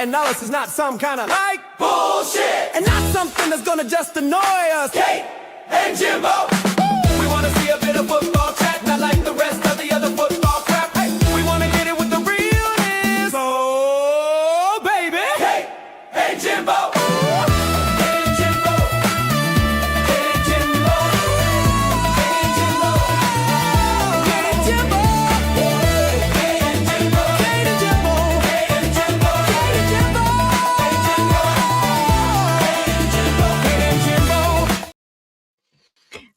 analysis, not some kind of like bullshit, and not something that's gonna just annoy us. Kate and Jimbo, we wanna see a bit of football chat, not like the rest of the other football crap. Hey, we wanna get it with the realness. Oh, baby, Kate and Jimbo.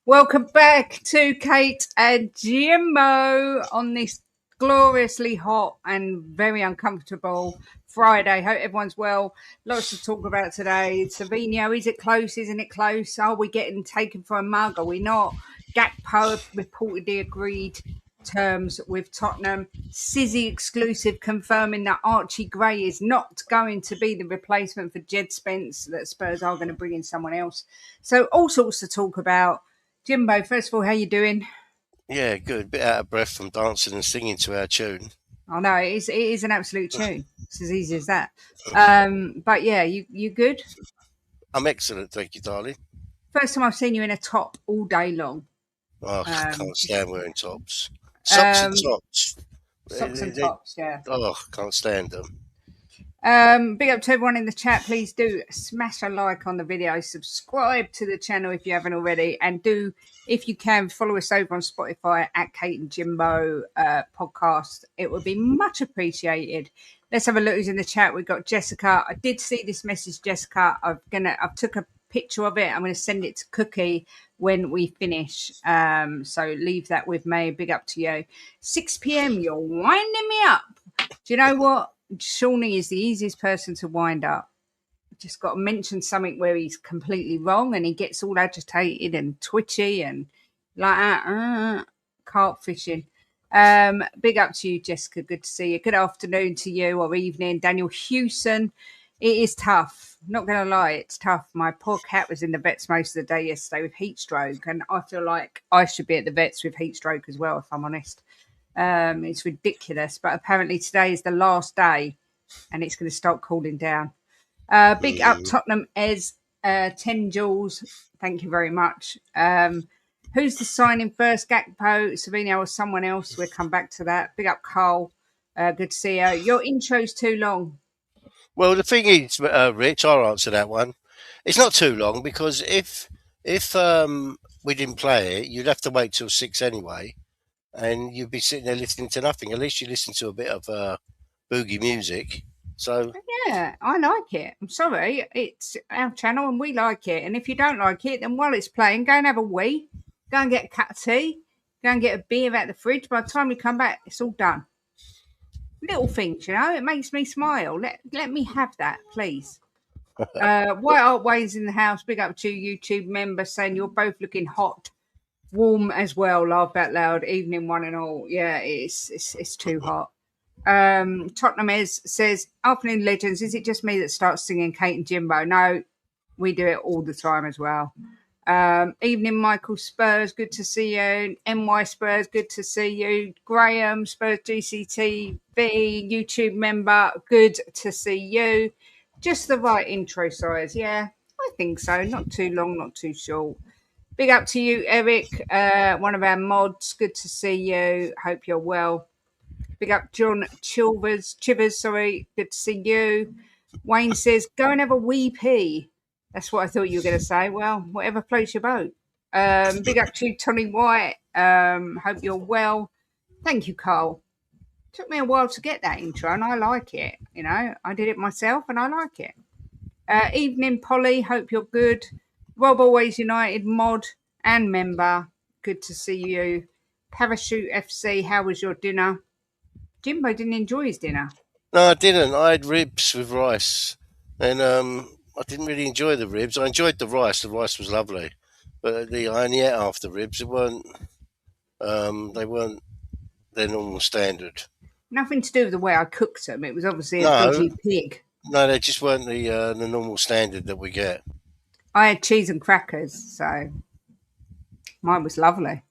Welcome back to Kate and Jimbo on this gloriously hot and very uncomfortable Friday. Hope everyone's well. Lots to talk about today. Savinho, is it close? Isn't it close? Are we getting taken for a mug? Are we not? Gakpo reportedly agreed terms with Tottenham. Sizzy exclusive confirming that Archie Gray is not going to be the replacement for Jed Spence, that Spurs are going to bring in someone else. So all sorts to talk about. Jimbo, first of all, how you doing? Yeah, good. A bit out of breath from dancing and singing to our tune. I know it is an absolute tune. It's as easy as that. But yeah, you good? I'm excellent, thank you, darling. First time I've seen you in a top all day long. Oh, I can't stand wearing tops. Socks and tops. Socks and tops, yeah. Oh, can't stand them. Big up to everyone in the chat. Please do smash a like on the video, subscribe to the channel if you haven't already, and do, if you can, follow us over on Spotify at Kate and Jimbo podcast. It would be much appreciated. Let's have a look who's in the chat. We've got Jessica. I did see this message, Jessica. I've took a picture of it. I'm going to send it to Cookie when we finish. So leave that with me. Big up to you. 6 p.m. You're winding me up. Do you know what? Shawnee is the easiest person to wind up. Just got to mention something where he's completely wrong and he gets all agitated and twitchy and like that. Carp fishing. Big up to you, Jessica. Good to see you. Good afternoon to you, or evening. Daniel Hewson. It is tough. Not going to lie, it's tough. My poor cat was in the vets most of the day yesterday with heat stroke, and I feel like I should be at the vets with heat stroke as well, if I'm honest. It's ridiculous, but apparently today is the last day and it's going to start cooling down. Big up Tottenham Ez, 10 joules. Thank you very much. Who's the signing first? Gakpo, Savinho, or someone else? We'll come back to that. Big up Carl. Good to see you. Your intro's too long. Well, the thing is, Rich, I'll answer that one. It's not too long because if we didn't play it, you'd have to wait till 6 anyway. And you'd be sitting there listening to nothing. At least you listen to a bit of boogie music. So yeah, I like it. I'm sorry, it's our channel and we like it. And if you don't like it, then while it's playing, go and have a wee. Go and get a cup of tea. Go and get a beer out the fridge. By the time you come back, it's all done. Little things, you know, it makes me smile. Let me have that, please. White Art Ways in the house. Big up to YouTube member saying you're both looking hot. Warm as well, laugh out loud, evening one and all. Yeah, it's too hot. Tottenham says, afternoon legends, is it just me that starts singing Kate and Jimbo? No, we do it all the time as well. Evening Michael Spurs, good to see you. NY Spurs, good to see you. Graham Spurs GCTV, YouTube member, good to see you. Just the right intro size, yeah, I think so. Not too long, not too short. Big up to you, Eric, one of our mods. Good to see you. Hope you're well. Big up John Chivers. Good to see you. Wayne says, go and have a wee pee. That's what I thought you were going to say. Well, whatever floats your boat. Big up to you, Tony White. Hope you're well. Thank you, Carl. Took me a while to get that intro, and I like it. You know, I did it myself, and I like it. Evening, Polly. Hope you're good. Rob Always United mod and member. Good to see you. Parachute FC, how was your dinner? Jimbo didn't enjoy his dinner. No, I didn't. I had ribs with rice, and I didn't really enjoy the ribs. I enjoyed the rice. The rice was lovely, but I only ate half the ribs. They weren't their normal standard. Nothing to do with the way I cooked them. It was obviously a dodgy pig. No, they just weren't the normal standard that we get. I had cheese and crackers, so mine was lovely.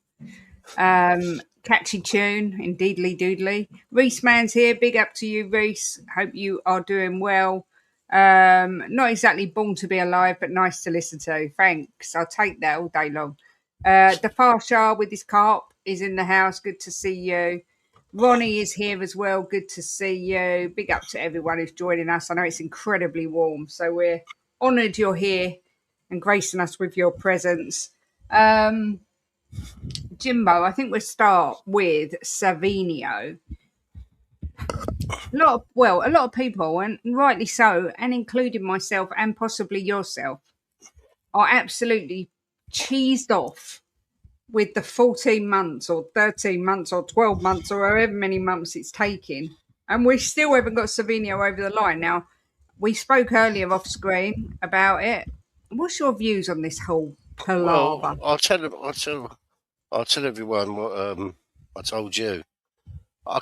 Catchy tune, indeedly doodly. Reese Man's here. Big up to you, Reese. Hope you are doing well. Not exactly born to be alive, but nice to listen to. Thanks. I'll take that all day long. The Farshar with his carp is in the house. Good to see you. Ronnie is here as well. Good to see you. Big up to everyone who's joining us. I know it's incredibly warm, so we're honoured you're here and gracing us with your presence. Jimbo, I think we'll start with Savinho. A lot of people, and rightly so, and including myself and possibly yourself, are absolutely cheesed off with the 14 months or 13 months or 12 months or however many months it's taking. And we still haven't got Savinho over the line. Now, we spoke earlier off screen about it. What's your views on this whole palaver? Well, I'll tell everyone what I told you. I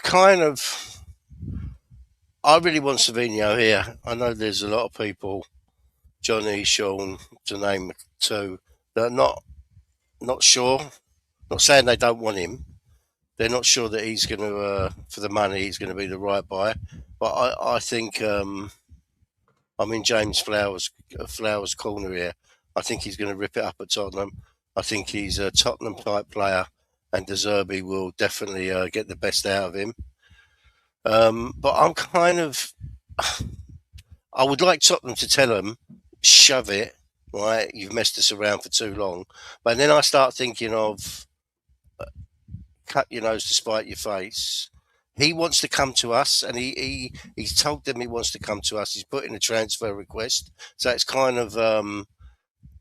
really want Savinho here. I know there's a lot of people, Johnny, Sean, to name two, that are not sure. Not saying they don't want him. They're not sure that he's going to, for the money, he's going to be the right buy. But I think I'm in James Flowers' corner here. I think he's going to rip it up at Tottenham. I think he's a Tottenham type player, and De Zerbi will definitely get the best out of him. But I would like Tottenham to tell him, shove it, right? You've messed us around for too long. But then I start thinking of cut your nose to spite your face. He wants to come to us, and he's told them he wants to come to us. He's put in a transfer request, so it's kind of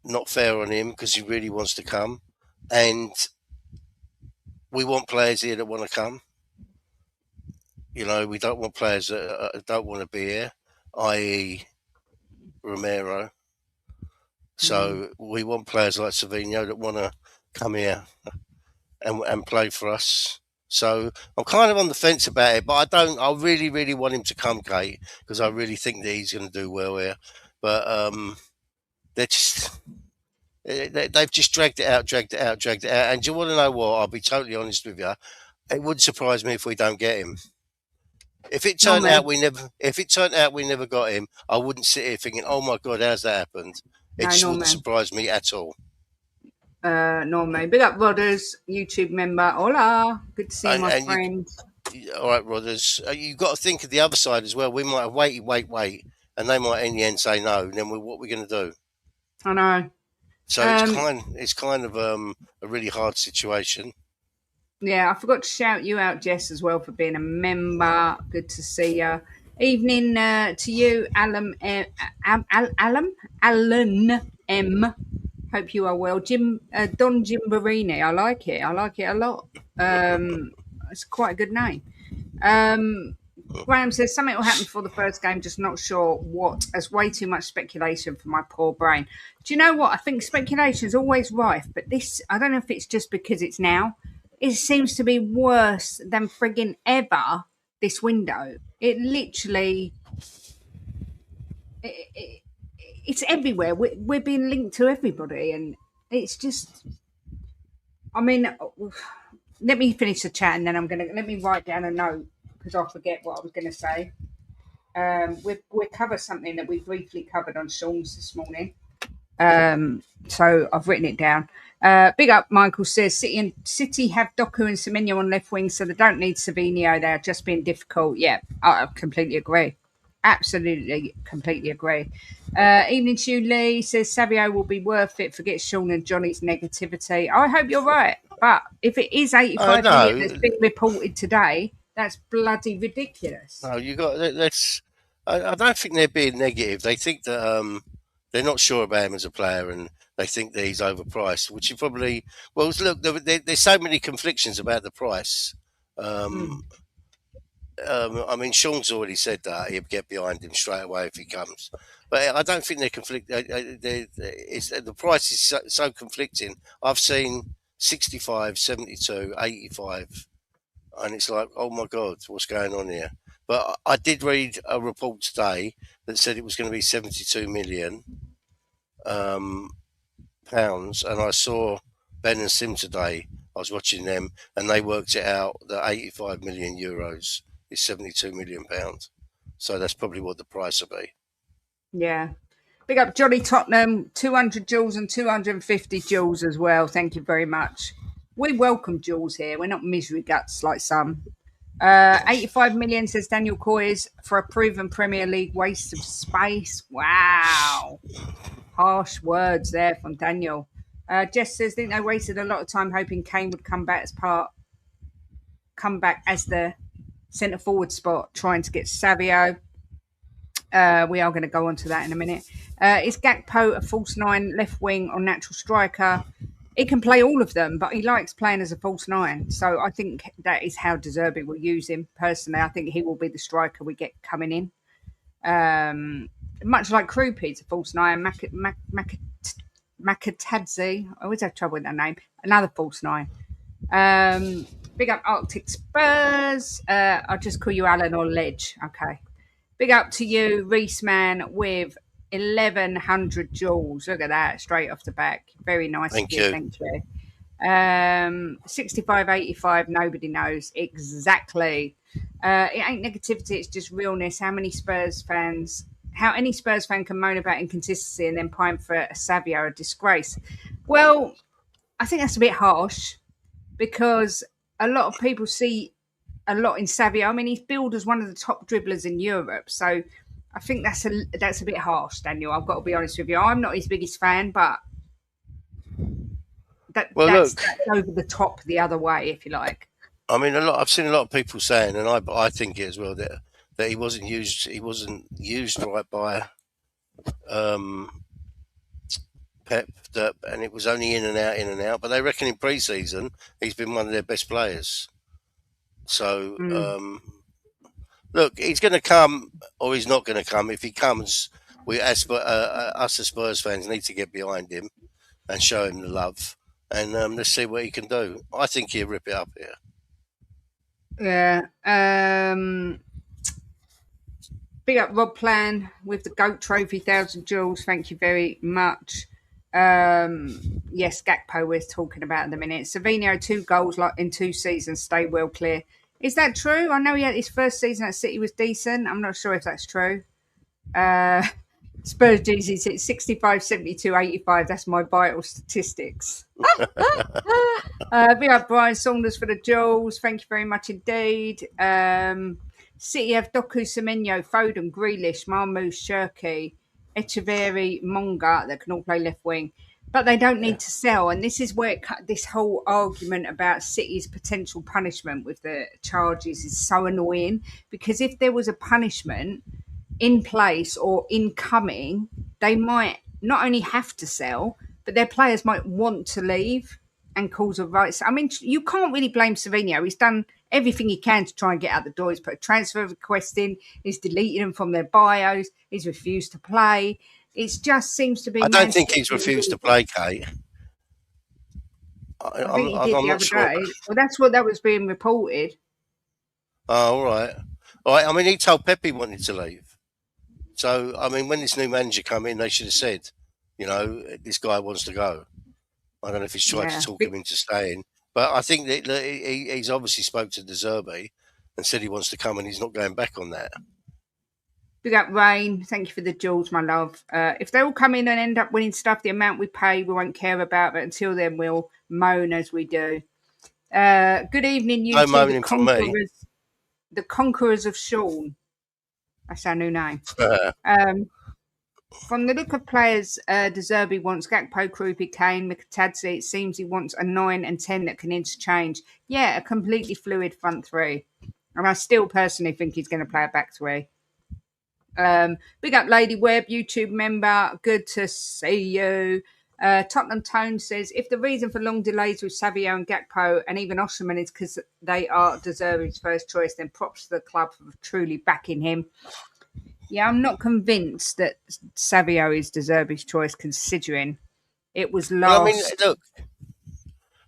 not fair on him because he really wants to come, and we want players here that want to come. You know, we don't want players that don't want to be here, i.e. Romero. So we want players like Savinho that want to come here and play for us. So I'm kind of on the fence about it, but I really, really want him to come, Kate, because I really think that he's going to do well here. But they've just dragged it out. And do you want to know what? I'll be totally honest with you. It wouldn't surprise me if we don't get him. If it turned out we never got him, I wouldn't sit here thinking, "Oh my God, how's that happened?" It just wouldn't surprise me at all. Normally, big up Rodders, YouTube member. Hola, good to see you, my friend. All right, Rodders, you've got to think of the other side as well. We might have wait, and they might in the end say no. Then what we're going to do? I know. So it's kind of a really hard situation. Yeah, I forgot to shout you out, Jess, as well for being a member. Good to see you. Evening to you, Alan M. Hope you are well. Don Jimbarini. I like it a lot. It's quite a good name. Graham says something will happen before the first game, just not sure what, as way too much speculation for my poor brain. Do you know what? I think speculation is always rife, but this, I don't know if it's just because it's now. It seems to be worse than frigging ever this window. It literally, it's everywhere. We're being linked to everybody, and it's just, I mean, let me finish the chat, and then let me write down a note because I'll forget what I was going to say. We'll cover something that we briefly covered on Sean's this morning. So I've written it down. Big up, Michael says City have Doku and Semenyo on left wing, so they don't need Savinho. They're just being difficult. Yeah, I completely agree. Absolutely, completely agree. Evening to you, Lee says Savio will be worth it. Forget Sean and Johnny's negativity. I hope you're right, but if it is 85 million that's been reported today, that's bloody ridiculous. No, I don't think they're being negative. They think that they're not sure about him as a player, and they think that he's overpriced, which is probably... Well, look, there's so many conflictions about the price. I mean, Sean's already said that he'll get behind him straight away if he comes. But I don't think they're the price is so conflicting. I've seen 65, 72, 85, and it's like, oh my God, what's going on here? But I did read a report today that said it was going to be 72 million pounds, and I saw Ben and Sim today. I was watching them, and they worked it out that 85 million euros is 72 million pounds. So that's probably what the price will be. Yeah. Big up Johnny Tottenham, 200 joules and 250 joules as well. Thank you very much. We welcome joules here. We're not misery guts like some. 85 million, says Daniel COYS, for a proven Premier League waste of space. Wow. Harsh words there from Daniel. Jess says, think they wasted a lot of time hoping Kane would come back as the centre forward spot, trying to get Savio. We are going to go on to that in a minute. Is Gakpo a false nine, left wing, or natural striker? He can play all of them, but he likes playing as a false nine. So I think that is how De Zerbi will use him. Personally, I think he will be the striker we get coming in. Much like Krupi's a false nine. Makatadze, I always have trouble with that name. Another false nine. Big up Arctic Spurs. I'll just call you Alan or Ledge. Okay. Big up to you, Reese Man, with 1,100 joules. Look at that, straight off the back. Very nice. Thank you. Thank you. 6585, nobody knows exactly. It ain't negativity, it's just realness. How any Spurs fan can moan about inconsistency and then pine for a Savio, a disgrace? Well, I think that's a bit harsh because a lot of people see a lot in Savio. I mean, he's billed as one of the top dribblers in Europe, so I think that's a bit harsh, Daniel. I've got to be honest with you. I'm not his biggest fan, but that's over the top the other way, if you like. I mean, I've seen a lot of people saying, and I think it as well, that he wasn't used right by Pep, and it was only in and out. But they reckon in pre-season he's been one of their best players. So look, he's going to come or he's not going to come. If he comes, us as Spurs fans need to get behind him and show him the love, and let's see what he can do. I think he'll rip it up here. Yeah. Big up Rob Plan with the GOAT Trophy, 1,000 joules. Thank you very much. Yes, Gakpo we're talking about in a minute. Savinho, 2 goals like in 2 seasons, stay well clear. Is that true? I know he had his first season at City was decent. I'm not sure if that's true. Spurs GZ said 65, 72, 85. That's my vital statistics. Big up Brian Saunders for the joules. Thank you very much indeed. City have Doku, Semenyo, Foden, Grealish, Marmoush, Shirky, Echeverry, Monga that can all play left wing. But they don't need to sell. And this is where this whole argument about City's potential punishment with the charges is so annoying. Because if there was a punishment in place or incoming, they might not only have to sell, but their players might want to leave and cause a rights. I mean, you can't really blame Savinho. He's done everything he can to try and get out the door. He's put a transfer request in. He's deleted them from their bios. He's refused to play. It just seems to be. I don't think he's refused to play, Kate. I'm not sure. Well, that's what that was being reported. Oh, all right. I mean, he told Pep he wanted to leave. So, I mean, when this new manager come in, they should have said, this guy wants to go. I don't know if he's tried to talk him into staying. But I think that he's obviously spoke to De Zerbi and said he wants to come and he's not going back on that. Big up Rain. Thank you for the jewels, my love. If they all come in and end up winning stuff, the amount we pay, we won't care about. But until then, we'll moan as we do. Good evening, you no moaning from me. The Conquerors of Sean. That's our new name. From the look of players, De Zerbi wants Gakpo, Krupi, Kane, Mikatadze. It seems he wants a 9 and 10 that can interchange. Yeah, a completely fluid front three. And I still personally think he's going to play a back three. Big up Lady Webb, YouTube member. Good to see you. Tottenham Tone says, if the reason for long delays with Savio and Gakpo and even Osherman is because they are De Zerbi's first choice, then props to the club for truly backing him. Yeah, I'm not convinced that Savio is De Zerbi's choice, considering it was last. I mean, look,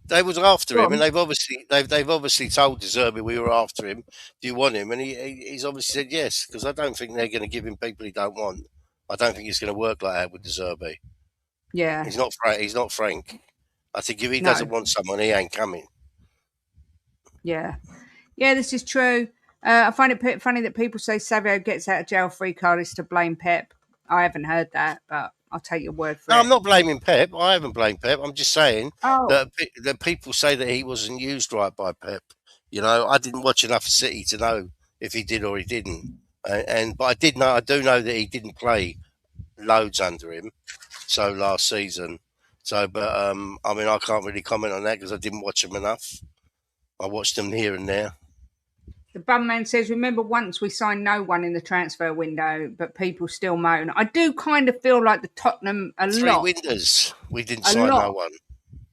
they was after him, and they've obviously told De Zerbi we were after him. Do you want him? And he's obviously said yes, because I don't think they're going to give him people he don't want. I don't think it's going to work like that with De Zerbi. Yeah, he's not frank. I think if he doesn't want someone, he ain't coming. Yeah, this is true. I find it funny that people say Savio gets out of jail free card is to blame Pep. I haven't heard that, but I'll take your word for No, it. I'm not blaming Pep. I haven't blamed Pep. I'm just saying Oh, that people say that he wasn't used right by Pep. You know, I didn't watch enough of City to know if he did or he didn't. But I did know. I do know that he didn't play loads under him. So last season. So, but I mean, I can't really comment on that because I didn't watch them enough. I watched them here and there. the bum man says, remember once we signed no one in the transfer window, but people still moan. I do kind of feel like the Tottenham, Three windows. We didn't a sign lot. no one.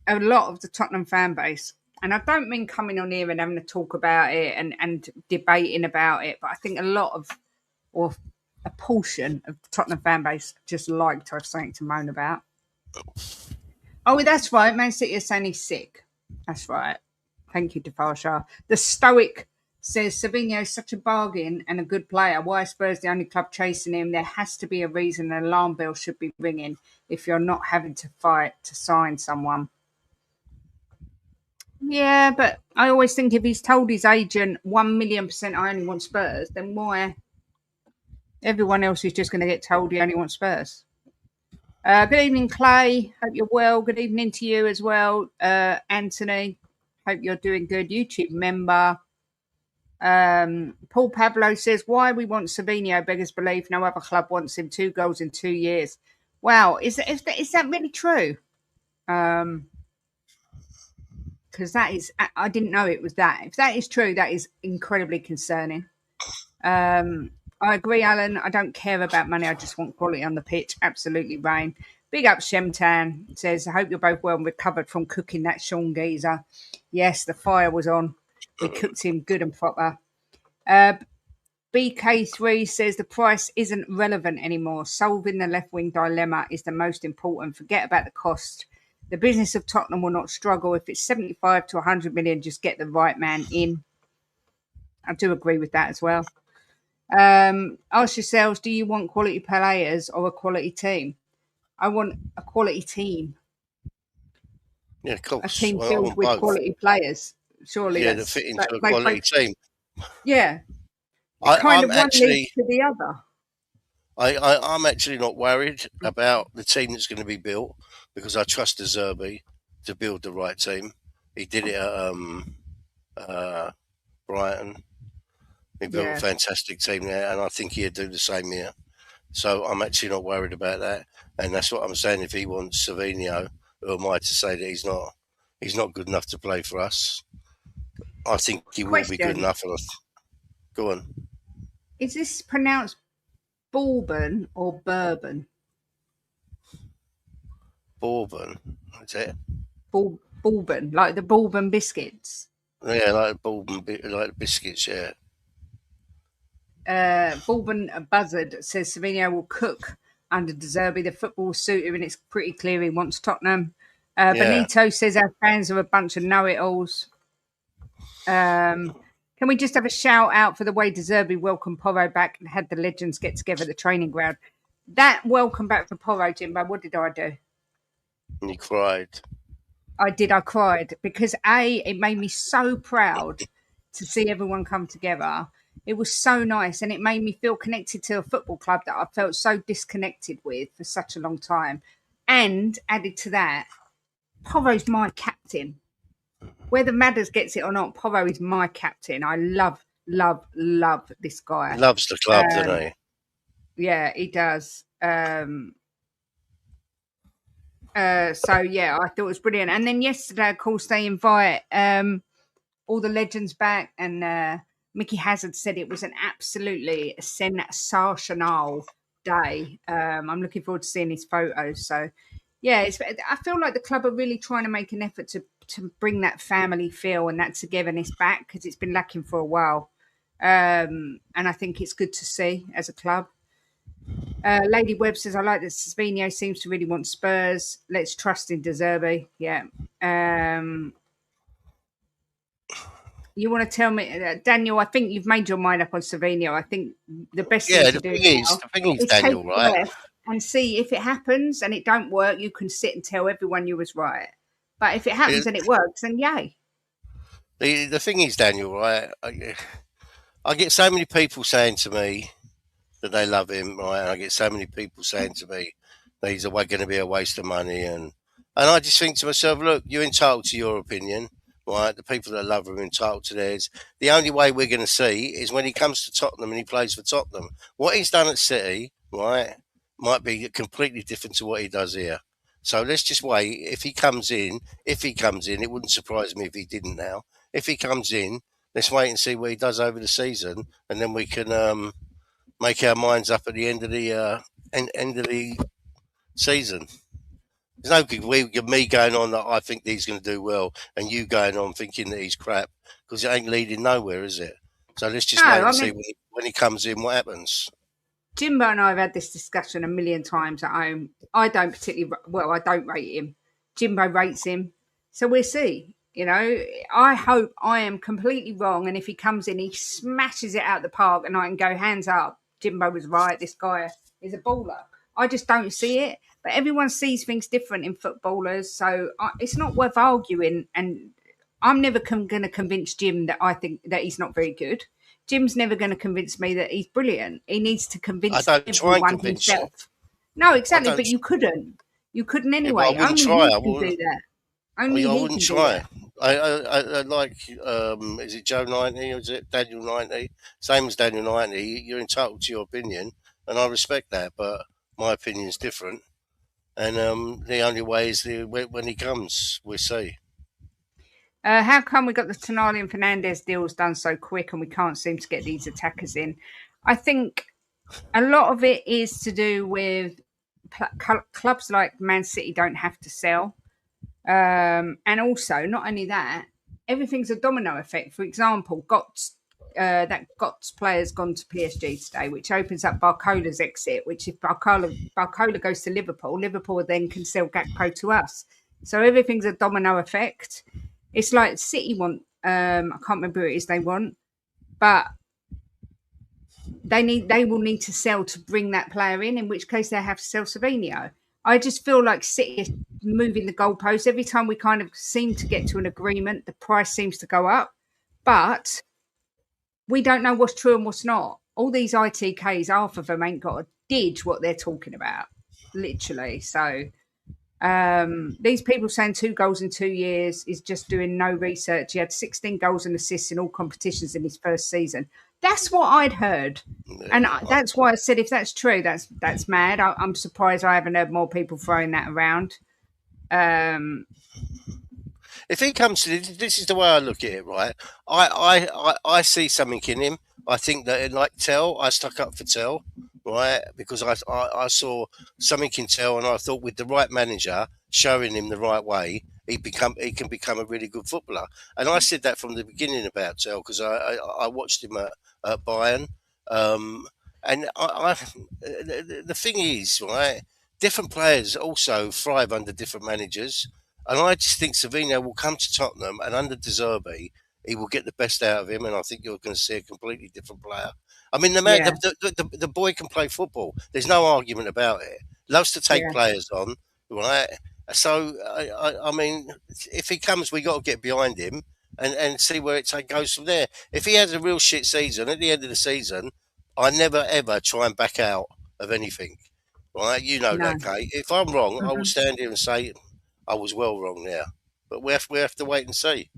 a lot of the Tottenham fan base, and I don't mean coming on here and having to talk about it and debating about it, but I think a lot of, or a portion of the Tottenham fan base just like to have something to moan about. Oh, that's right. Man City is saying he's sick. That's right. Thank you, Defarsha. The Stoic says Savinho is such a bargain and a good player. Why is Spurs the only club chasing him? There has to be a reason an alarm bell should be ringing if you're not having to fight to sign someone. Yeah, but I always think if he's told his agent 1,000,000% I only want Spurs, then why everyone else is just going to get told he only wants Spurs? Good evening, Clay. Hope you're well. Good evening to you as well, Anthony. Hope you're doing good. YouTube member. Paul Pablo says, why we want Savinho, beggars belief. No other club wants him. 2 goals in 2 years. Wow, is that really true? Because that is, I didn't know it was that. If that is true, that is incredibly concerning. I agree, Alan. I don't care about money. I just want quality on the pitch. Absolutely, Rain. Big up, Shemtan. Says, I hope you're both well and recovered from cooking that Sean geezer. Yes, the fire was on. We cooked him good and proper. BK3 says the price isn't relevant anymore. Solving the left wing dilemma is the most important. Forget about the cost. The business of Tottenham will not struggle. If it's 75 to 100 million, just get the right man in. I do agree with that as well. Ask yourselves, do you want quality players or a quality team? I want a quality team. Yeah, of course. A team filled with quality players. Surely, yeah, that fit into a quality team. Yeah, I'm one actually leads to the other. I'm actually not worried about the team that's going to be built because I trust De Zerbi to build the right team. He did it at Brighton. He built a fantastic team there, and I think he'd do the same here. So I'm actually not worried about that. And that's what I'm saying. If he wants Savinho, who am I to say that he's not good enough to play for us? I think he will be good enough for us. Go on. Is this pronounced Bourbon or Bourbon? Bourbon, is it? Bourbon, like the Bourbon biscuits. Yeah, like Bourbon, like biscuits. Yeah. Bourbon Buzzard says Savinho will cook under De Zerbi. The football suit him, and it's pretty clear he wants Tottenham. Benito says our fans are a bunch of know-it-alls. Can we just have a shout out for the way De Zerbi welcomed Porro back and had the legends get together at the training ground? That welcome back for Porro, Jimbo, what did I do? You cried. I did. I cried because it made me so proud to see everyone come together. It was so nice, and it made me feel connected to a football club that I felt so disconnected with for such a long time. And added to that, Porro's my captain. Whether Madders gets it or not, Porro is my captain. I love this guy. He loves the club, doesn't he? Yeah, he does. So yeah, I thought it was brilliant. And then yesterday, of course, they invite all the legends back, and Mickey Hazard said it was an absolutely sensational day. I'm looking forward to seeing his photos. So yeah, I feel like the club are really trying to make an effort to bring that family feel and that togetherness back, because it's been lacking for a while. And I think it's good to see as a club. Lady Webb says, I like that Savinho seems to really want Spurs. Let's trust in De Zerbi. Yeah. You want to tell me, Daniel, I think you've made your mind up on Savinho. I think the best thing to do the thing is, Daniel, right? And see if it happens and it don't work, you can sit and tell everyone you was right. But if it happens and it works, then yay. The thing is, Daniel, right? I get so many people saying to me that they love him, right? And I get so many people saying to me that he's going to be a waste of money, and I just think to myself, look, you're entitled to your opinion, right? The people that love him are entitled to theirs. The only way we're going to see is when he comes to Tottenham and he plays for Tottenham. What he's done at City, right, might be completely different to what he does here. So let's just wait. If he comes in, it wouldn't surprise me if he didn't now. If he comes in, let's wait and see what he does over the season, and then we can make our minds up at the end of the season. There's no good me going on that I think he's going to do well, and you going on thinking that he's crap, because it ain't leading nowhere, is it? So let's just wait and see when he comes in what happens. Jimbo and I have had this discussion a million times at home. I don't rate him. Jimbo rates him. So we'll see. You know, I hope I am completely wrong. And if he comes in, he smashes it out the park and I can go hands up. Jimbo was right. This guy is a baller. I just don't see it. But everyone sees things different in footballers. So it's not worth arguing. And I'm never going to convince Jim that I think that he's not very good. Jim's never going to convince me that he's brilliant. He needs to convince everyone himself. No, exactly, but you couldn't. You couldn't anyway. Yeah, I wouldn't try. I wouldn't do that. I wouldn't try. I like, is it Joe 90 or is it Daniel 90? Same as Daniel 90. You're entitled to your opinion, and I respect that, but my opinion is different. And the only way is when he comes, we'll see. How come we got the Tonali and Fernandez deals done so quick and we can't seem to get these attackers in? I think a lot of it is to do with clubs like Man City don't have to sell. And also, not only that, everything's a domino effect. For example, that Götze player's gone to PSG today, which opens up Barcola's exit, which if Barcola goes to Liverpool then can sell Gakpo to us. So everything's a domino effect. It's like City want, I can't remember who it is they want, but they will need to sell to bring that player in which case they have to sell Savinho. I just feel like City is moving the goalposts. Every time we kind of seem to get to an agreement, the price seems to go up, but we don't know what's true and what's not. All these ITKs, half of them ain't got a didge what they're talking about, literally. So these people saying 2 goals in 2 years is just doing no research. He had 16 goals and assists in all competitions in his first season. That's what I'd heard. And that's why I said if that's true, that's mad. I'm surprised I haven't heard more people throwing that around. If he comes to this is the way I look at it, right? I see something in him. I think that like Tell, I stuck up for Tell, right? Because I saw something in Tell, and I thought with the right manager showing him the right way, he can become a really good footballer. And I said that from the beginning about Tell because I watched him at Bayern, and the thing is, right? Different players also thrive under different managers. And I just think Savinho will come to Tottenham, and under De Zerbi, he will get the best out of him. And I think you're going to see a completely different player. I mean, the boy can play football. There's no argument about it. Loves to take players on, right? So, I mean, if he comes, we got to get behind him and see where it goes from there. If he has a real shit season, at the end of the season, I never, ever try and back out of anything, right? You know that, Kate. If I'm wrong, I will stand here and say I was well wrong there. But we have to wait and see.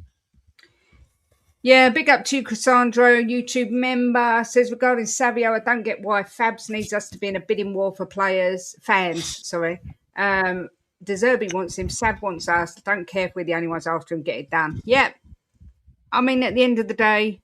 Yeah, big up to Cassandra, YouTube member, says regarding Savio, I don't get why Fabs needs us to be in a bidding war for fans. Sorry. De Zerbi wants him, Sav wants us. Don't care if we're the only ones after him, get it done. Yeah. I mean, at the end of the day,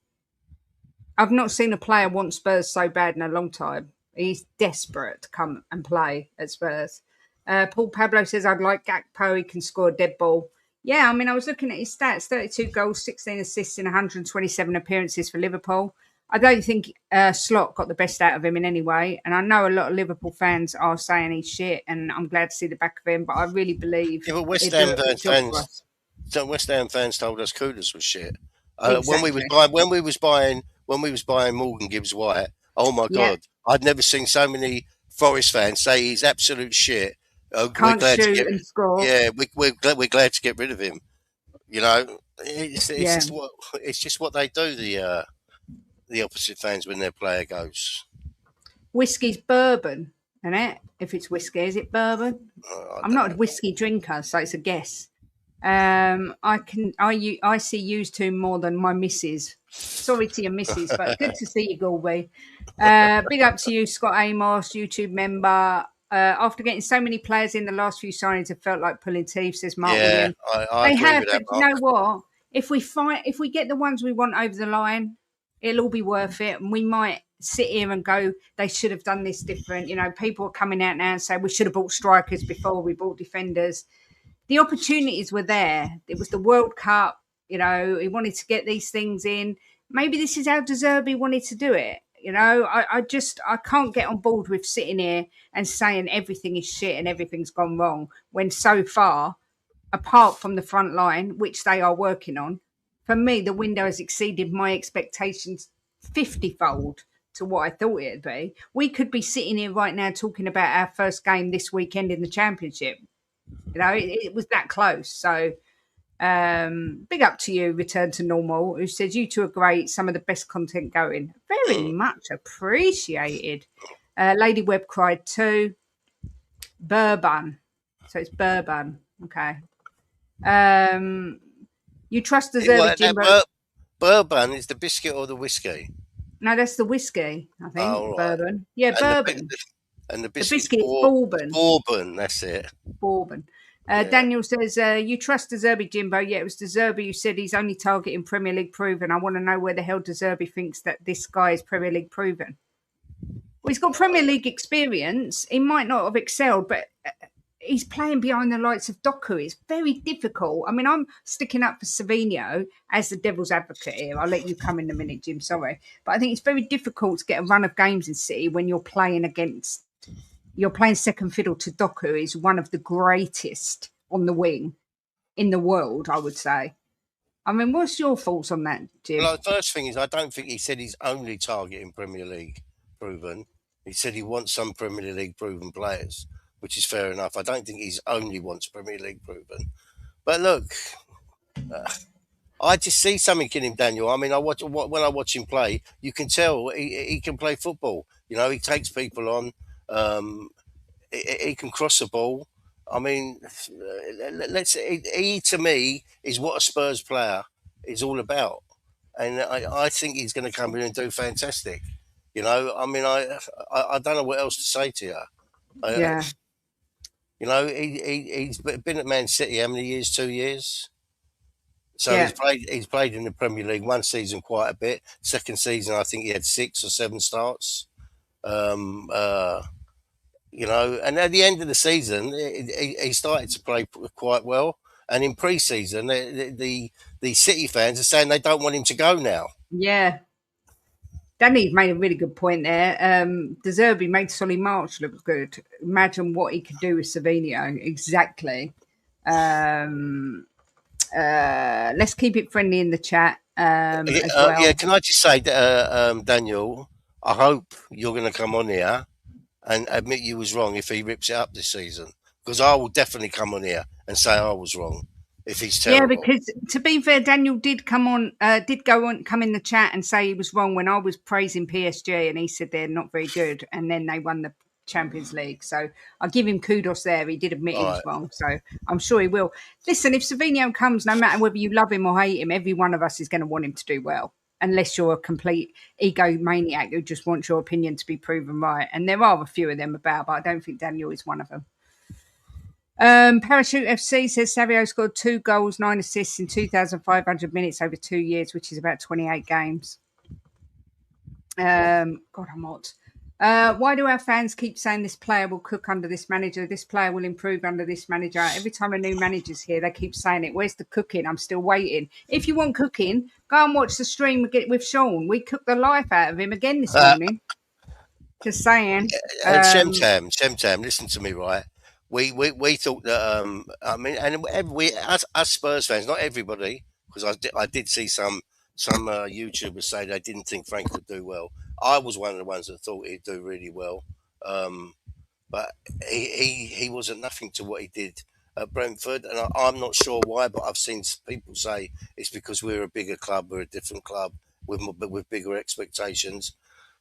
I've not seen a player want Spurs so bad in a long time. He's desperate to come and play at Spurs. Paul Pablo says, I'd like Gakpo. He can score a dead ball. Yeah, I mean, I was looking at his stats, 32 goals, 16 assists in 127 appearances for Liverpool. I don't think Slot got the best out of him in any way. And I know a lot of Liverpool fans are saying he's shit, and I'm glad to see the back of him, but I really believe... Yeah, but West Ham fans told us Kudus was shit. Exactly. When we was buying Morgan Gibbs White, oh my God, I'd never seen so many Forest fans say he's absolute shit. Can't shoot and score. Yeah, we're glad to get rid of him. You know, it's just what they do. The opposite fans when their player goes. whiskey's bourbon, isn't it? If it's whiskey, is it bourbon? I'm not a whiskey drinker, so it's a guess. I see used to more than my missus. Sorry to your missus, but good to see you, Galway. Big up to you, Scott Amos, YouTube member. After getting so many players in the last few signings, it felt like pulling teeth, says Mark Yeah, Williams. I They agree have, with but that, you Mark. know what? If we get the ones we want over the line, it'll all be worth it. And we might sit here and go, they should have done this different. You know, people are coming out now and say we should have bought strikers before we bought defenders. The opportunities were there. It was the World Cup. You know, he wanted to get these things in. Maybe this is how De Zerbi wanted to do it. You know, I can't get on board with sitting here and saying everything is shit and everything's gone wrong when so far, apart from the front line, which they are working on, for me, the window has exceeded my expectations 50-fold to what I thought it'd be. We could be sitting here right now talking about our first game this weekend in the Championship. You know, it was that close. So big up to you, Return to Normal, who says you two are great. Some of the best content going. Very much appreciated. Lady Webb cried too. Bourbon. So it's bourbon. Okay. You trust Deserved Jimbo? Bourbon is the biscuit or the whiskey? No, that's the whiskey, I think. Oh, right. Bourbon. Yeah, And bourbon. The The biscuit's biscuit is bourbon. bourbon, that's it. Bourbon. Yeah. Daniel says, you trust De Zerbi, Jimbo. Yeah, it was De Zerbi who said he's only targeting Premier League proven. I want to know where the hell De Zerbi thinks that this guy is Premier League proven. Well, he's got Premier League experience. He might not have excelled, but he's playing behind the likes of Doku. It's very difficult. I mean, I'm sticking up for Savinho as the devil's advocate here. I'll let you come in a minute, Jim. Sorry. But I think it's very difficult to get a run of games in City when you're playing second fiddle to Doku, who's one of the greatest on the wing in the world, I would say. I mean, what's your thoughts on that, Jim? Well, the first thing is, I don't think he said he's only targeting Premier League proven. He said he wants some Premier League proven players, which is fair enough. I don't think he's only wants Premier League proven. But look, I just see something in him, Daniel. I mean, when I watch him play, you can tell he can play football. You know, he takes people on. He can cross the ball. I mean, he to me is what a Spurs player is all about, and I think he's going to come in and do fantastic. You know, I mean, I don't know what else to say to you. Yeah. You know, he's been at Man City how many years? 2 years. So Yeah. he's played in the Premier League one season quite a bit. Second season, I think he had 6 or 7 starts. You know, and at the end of the season, he started to play quite well. And in pre-season, the City fans are saying they don't want him to go now. Yeah. Danny made a really good point there. De Zerbi made Solly March look good. Imagine what he could do with Savinho. Exactly. Let's keep it friendly in the chat as well. Yeah, can I just say, Daniel, I hope you're going to come on here and admit you was wrong if he rips it up this season. Because I will definitely come on here and say I was wrong if he's terrible. Yeah, because to be fair, Daniel did come in the chat and say he was wrong when I was praising PSG and he said they're not very good and then they won the Champions League. So I'll give him kudos there. He did admit he was wrong. So I'm sure he will. Listen, if Savinho comes, no matter whether you love him or hate him, every one of us is going to want him to do well. Unless you're a complete egomaniac who just wants your opinion to be proven right. And there are a few of them about, but I don't think Daniel is one of them. Parachute FC says Savio scored 2 goals, 9 assists in 2,500 minutes over 2 years, which is about 28 games. God, I'm hot. Why do our fans keep saying this player will cook under this manager? This player will improve under this manager. Every time a new manager's here, they keep saying it. Where's the cooking? I'm still waiting. If you want cooking, go and watch the stream with Sean. We cooked the life out of him again this morning. Just saying. And Shemtam, listen to me, right? We thought that I mean, and we as Spurs fans, not everybody, because I did see some YouTubers say they didn't think Frank would do well. I was one of the ones that thought he'd do really well, but he wasn't nothing to what he did at Brentford, and I'm not sure why, but I've seen people say it's because we're a bigger club, we're a different club with bigger expectations.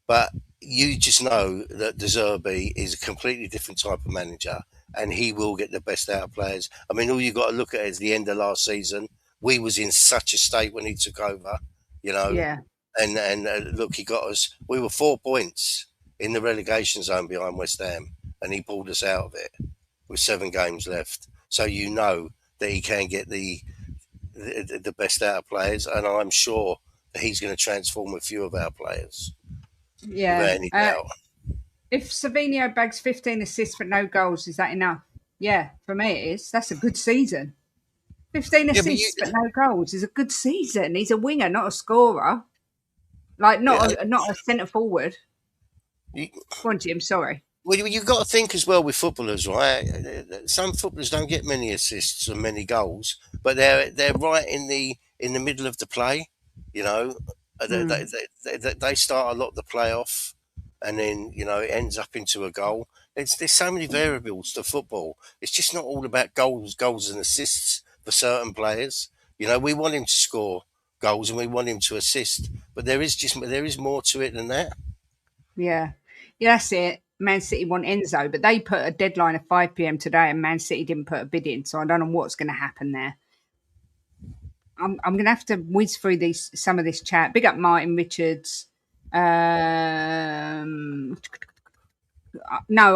But you just know that De Zerbi is a completely different type of manager, and he will get the best out of players. I mean, all you got to look at is the end of last season. We was in such a state when he took over, you know, Yeah. and look, he got us. We were 4 points in the relegation zone behind West Ham, and he pulled us out of it with 7 games left. So you know that he can get the best out of players, and I'm sure that he's going to transform a few of our players without Yeah. any doubt. If Savinho bags 15 assists but no goals, is that enough? Yeah, for me it is. That's a good season. 15 Yeah, assists but no goals is a good season. He's a winger, not a scorer. Like not a centre forward. you, Go on, Jim. Sorry. well, you've got to think as well with footballers, right? Some footballers don't get many assists and many goals, but they're right in the middle of the play. You know, they start a lot of the play off, and then it ends up into a goal. There's so many variables to football. It's just not all about goals and assists for certain players. We want him to score goals and we want him to assist, but there is more to it than that. Yeah. Yeah, that's it. Man City want Enzo, but they put a deadline of 5 p.m. today and Man City didn't put a bid in, so I don't know what's going to happen there. I'm going to have to whiz through some of this chat. Big up Martin Richards. No,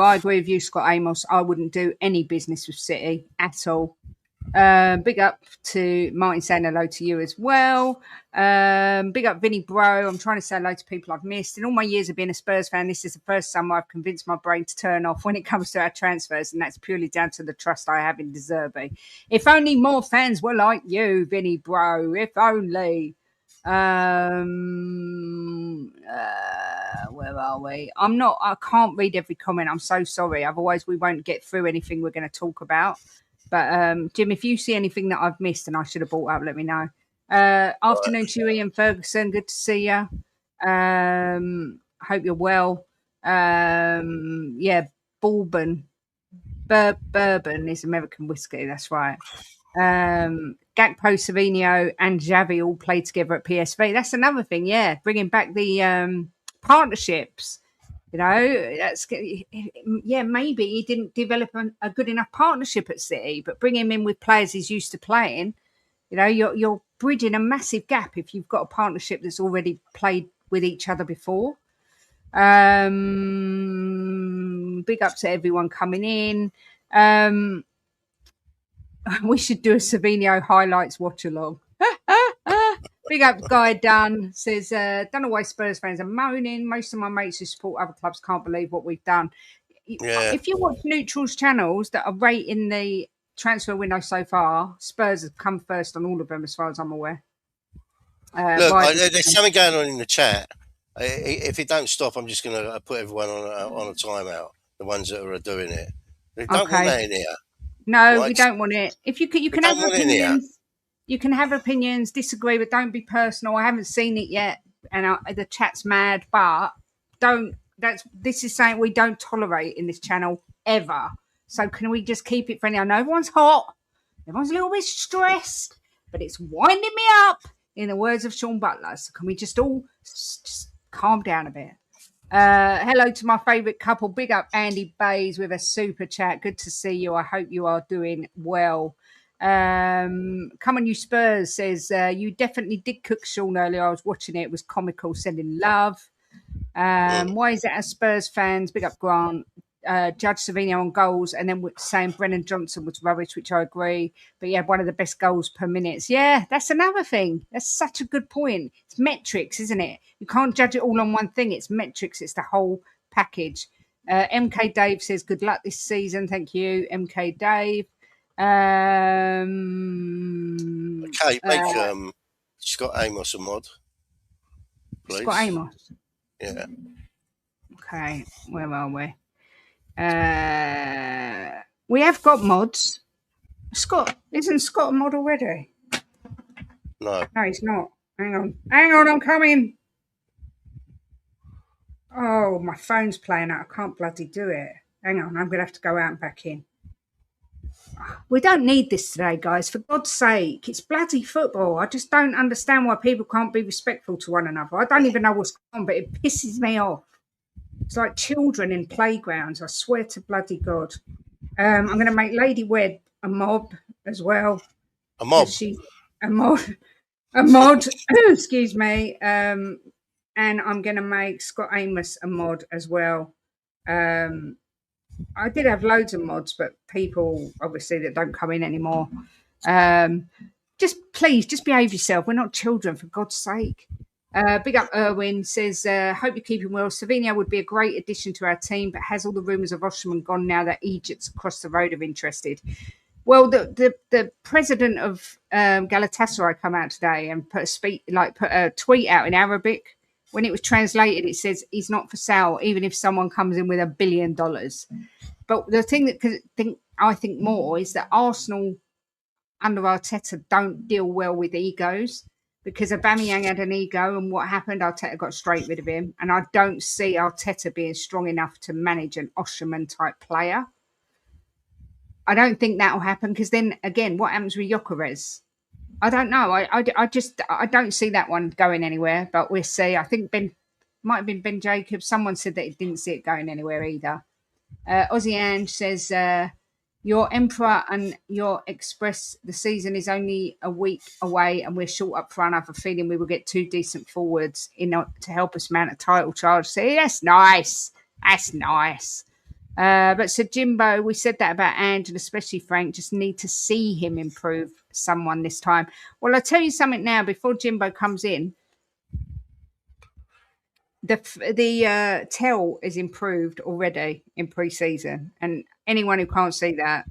I agree with you, Scott Amos. I wouldn't do any business with City at all. Big up to Martin saying hello to you as well. Big up Vinny Bro. I'm trying to say hello to people I've missed. In all my years of being a Spurs fan, this is the first summer I've convinced my brain to turn off when it comes to our transfers, and that's purely down to the trust I have in De Zerbi. If only more fans were like you, Vinny Bro. If only. Where are we? I can't read every comment. I'm so sorry. Otherwise, we won't get through anything we're going to talk about. But Jim, if you see anything that I've missed and I should have brought up, let me know. Afternoon to you, Ian Ferguson. Good to see you. Hope you're well. Yeah, Bourbon is American whiskey. That's right. Gakpo, Savinho, and Xavi all played together at PSV. That's another thing. Yeah, bringing back the partnerships. Maybe he didn't develop a good enough partnership at City, but bring him in with players he's used to playing. You're bridging a massive gap if you've got a partnership that's already played with each other before. Big up to everyone coming in. We should do a Savinho highlights watch along. Big up Guy Dunn says, don't know why Spurs fans are moaning. Most of my mates who support other clubs can't believe what we've done. Yeah. If you watch neutrals channels that are rating the transfer window so far, Spurs have come first on all of them as far as I'm aware. Look, there's something going on in the chat. If it don't stop, I'm just going to put everyone on a timeout. The ones that are doing it. They don't want that in here. No, we don't want it. If you can have opinions. You can have opinions, disagree, but don't be personal. I haven't seen it yet, and the chat's mad. But this is something we don't tolerate in this channel ever. So can we just keep it friendly? I know everyone's hot, everyone's a little bit stressed, but it's winding me up. In the words of Sean Butler, so can we just all just calm down a bit? Hello to my favourite couple. Big up Andy Bays with a super chat. Good to see you. I hope you are doing well. Come on, you Spurs says you definitely did cook Sean earlier. I was watching it. It was comical. Sending love. Why is it as Spurs fans? Big up Grant. Judge Savinho on goals and then saying Brennan Johnson was rubbish, which I agree. But yeah, one of the best goals per minute. Yeah, that's another thing. That's such a good point. It's metrics, isn't it? You can't judge it all on one thing. It's metrics. It's the whole package. MK Dave says good luck this season. Thank you, MK Dave. Okay, make Scott Amos a mod, please. Scott Amos. Yeah. Okay, where are we? We have got mods. Isn't Scott a mod already? No, he's not. Hang on, I'm coming. Oh, my phone's playing out. I can't bloody do it. Hang on, I'm going to have to go out and back in. We don't need this today, guys. For God's sake, it's bloody football. I just don't understand why people can't be respectful to one another. I don't even know what's going on, but it pisses me off. It's like children in playgrounds. I swear to bloody God. I'm going to make Lady Wed a mob as well. A mob. She's a mod. A mod. Excuse me. And I'm going to make Scott Amos a mod as well. I did have loads of mods, but people obviously that don't come in anymore. Just please, just behave yourself. We're not children, for God's sake. Big up Erwin says, hope you're keeping well. Savinho would be a great addition to our team, but has all the rumours of Osherman gone now that Egypt's across the road are interested? Well, the president of Galatasaray come out today and put a tweet out in Arabic. When it was translated, it says he's not for sale, even if someone comes in with $1 billion. But the thing that I think more is that Arsenal under Arteta don't deal well with egos, because Aubameyang had an ego, and what happened? Arteta got straight rid of him, and I don't see Arteta being strong enough to manage an Osherman type player. I don't think that will happen, because then again, what happens with Gyökeres? I don't know. I don't see that one going anywhere, but we'll see. I think might have been Ben Jacobs. Someone said that he didn't see it going anywhere either. Aussie Ange says, your Emperor and your Express, the season is only a week away and we're short up front. I have a feeling we will get 2 decent forwards to help us mount a title charge. So that's nice. That's nice. But Sir Jimbo, we said that about Ange and especially Frank, just need to see him improve someone this time. Well, I'll tell you something now before Jimbo comes in. The tell is improved already in pre-season, and anyone who can't see that,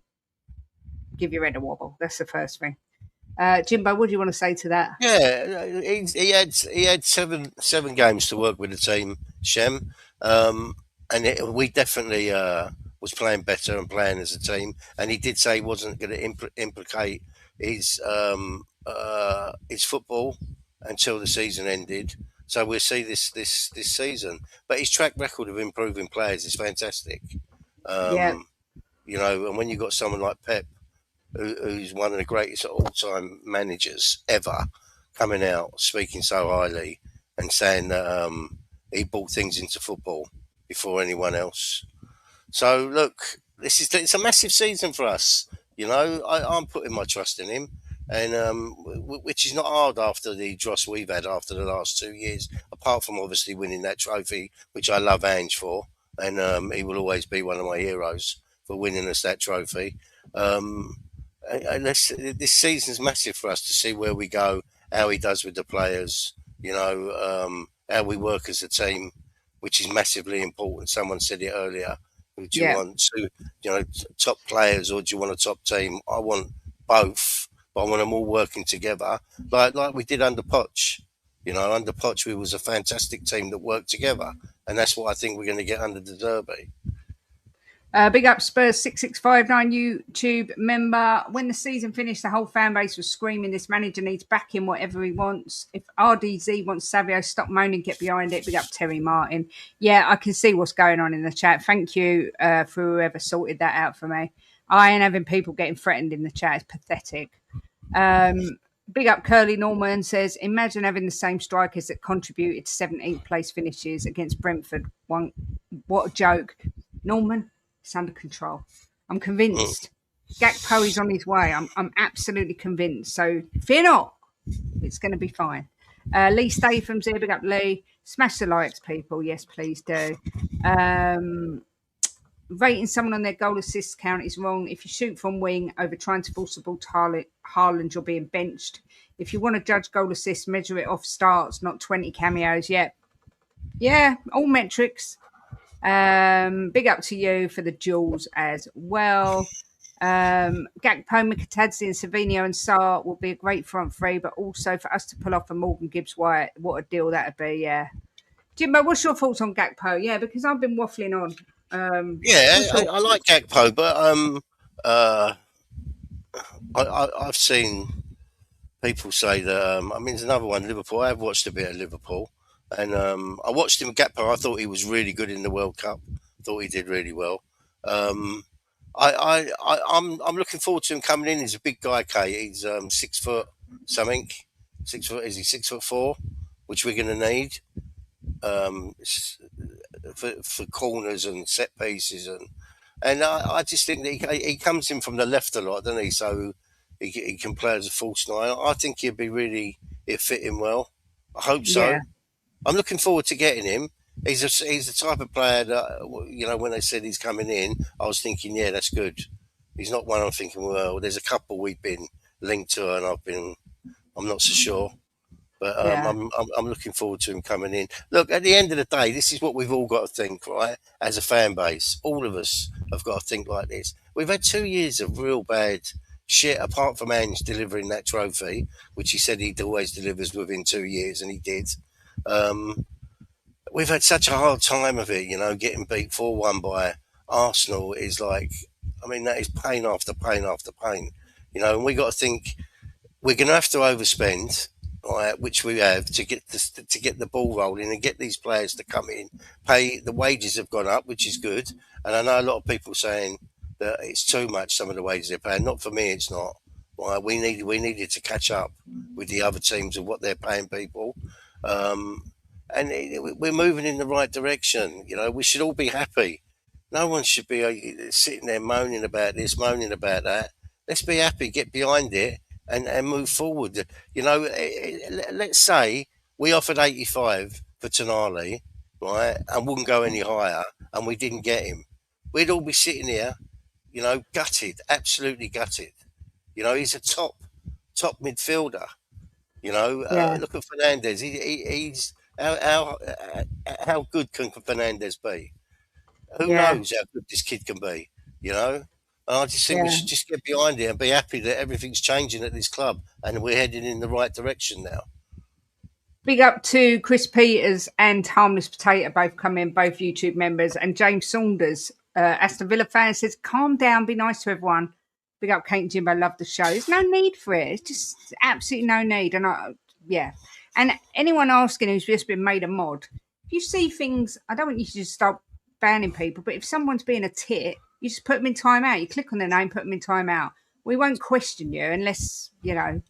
give your head a wobble. That's the first thing. Jimbo, what do you want to say to that? Yeah, he had seven games to work with the team, Shem, and we definitely was playing better and playing as a team. And he did say he wasn't going to implicate his football until the season ended. So we'll see this season. But his track record of improving players is fantastic. Yeah. You know, and when you've got someone like Pep, who's one of the greatest all-time managers ever, coming out speaking so highly and saying that he brought things into football before anyone else. So look, it's a massive season for us. You know, I'm putting my trust in him, and which is not hard after the dross we've had after the last 2 years. Apart from obviously winning that trophy, which I love Ange for, and he will always be one of my heroes for winning us that trophy. This season's massive for us to see where we go, how he does with the players, you know, how we work as a team, which is massively important. Someone said it earlier. Do you want top players, or do you want a top team? I want both, but I want them all working together, like we did under Poch. You know, under Poch, we was a fantastic team that worked together, and that's what I think we're going to get under the Derby. Big up Spurs 6659 YouTube member. When the season finished, the whole fan base was screaming, this manager needs backing whatever he wants. If RDZ wants Savio, stop moaning, get behind it. Big up Terry Martin. Yeah, I can see what's going on in the chat. Thank you for whoever sorted that out for me. I ain't having people getting threatened in the chat. It's pathetic. Big up Curly Norman says, imagine having the same strikers that contributed to 17th place finishes against Brentford. What a joke. Norman, it's under control. I'm convinced. Gakpo is on his way. I'm absolutely convinced. So fear not. It's going to be fine. Lee Statham's here. Big up Lee. Smash the likes, people. Yes, please do. Rating someone on their goal assist count is wrong. If you shoot from wing over trying to force the ball to Haaland, you're being benched. If you want to judge goal assist, measure it off starts, not 20 cameos. Yeah, all metrics. Big up to you for the jewels as well. Gakpo, Mikatadze and Savinho and Sarr will be a great front three, but also for us to pull off a Morgan Gibbs-White, what a deal that would be, yeah. Jimbo, what's your thoughts on Gakpo? Yeah, because I've been waffling on. I like Gakpo, but I've seen people say that. I mean, there's another one, Liverpool. I've watched a bit of Liverpool, and I watched him, Gakpo. I thought he was really good in the World Cup. I thought he did really well. I'm looking forward to him coming in. He's a big guy, Kate. He's 6 foot something. 6 foot, is he 6'4", which we're going to need for corners and set pieces, and I just think that he comes in from the left a lot, doesn't he? So he can play as a false nine. I think he'd fit him well. I hope Yeah, so. I'm looking forward to getting him. He's the type of player that, when they said he's coming in, I was thinking, yeah, that's good. He's not one I'm thinking, well, there's a couple we've been linked to, and I'm not so sure. But yeah, I'm looking forward to him coming in. Look, at the end of the day, this is what we've all got to think, right? As a fan base, all of us have got to think like this. We've had 2 years of real bad shit, apart from Ange delivering that trophy, which he said he'd always delivers within 2 years, and he did. We've had such a hard time of it, getting beat 4-1 by Arsenal is like, I mean, that is pain after pain after pain, and we got to think we're going to have to overspend, right, which we have to get the ball rolling and get these players to come in. Pay the wages have gone up, which is good, and I know a lot of people saying that it's too much. Some of the wages they're paying, not for me, it's not. Right, we needed to catch up with the other teams of what they're paying people. And we're moving in the right direction. We should all be happy. No one should be sitting there moaning about this, moaning about that. Let's be happy, get behind it, and move forward. Let's say we offered 85 for Tonali, right, and wouldn't go any higher, and we didn't get him. We'd all be sitting here, gutted, absolutely gutted. He's a top midfielder. yeah, Look at Fernandez. He's how good can Fernandez be? Who yeah, knows how good this kid can be? And I just think we yeah. should just get behind it and be happy that everything's changing at this club and we're heading in the right direction now. Big up to Chris Peters and Harmless Potato, both come in, both YouTube members. And James Saunders, Aston Villa fan, says, calm down, be nice to everyone. Big up Kate Jimbo, love the show. There's no need for it. It's just absolutely no need. And yeah. And anyone asking who's just been made a mod, if you see things, I don't want you to just start banning people, but if someone's being a tit, you just put them in timeout. You click on their name, put them in timeout. We won't question you unless, we're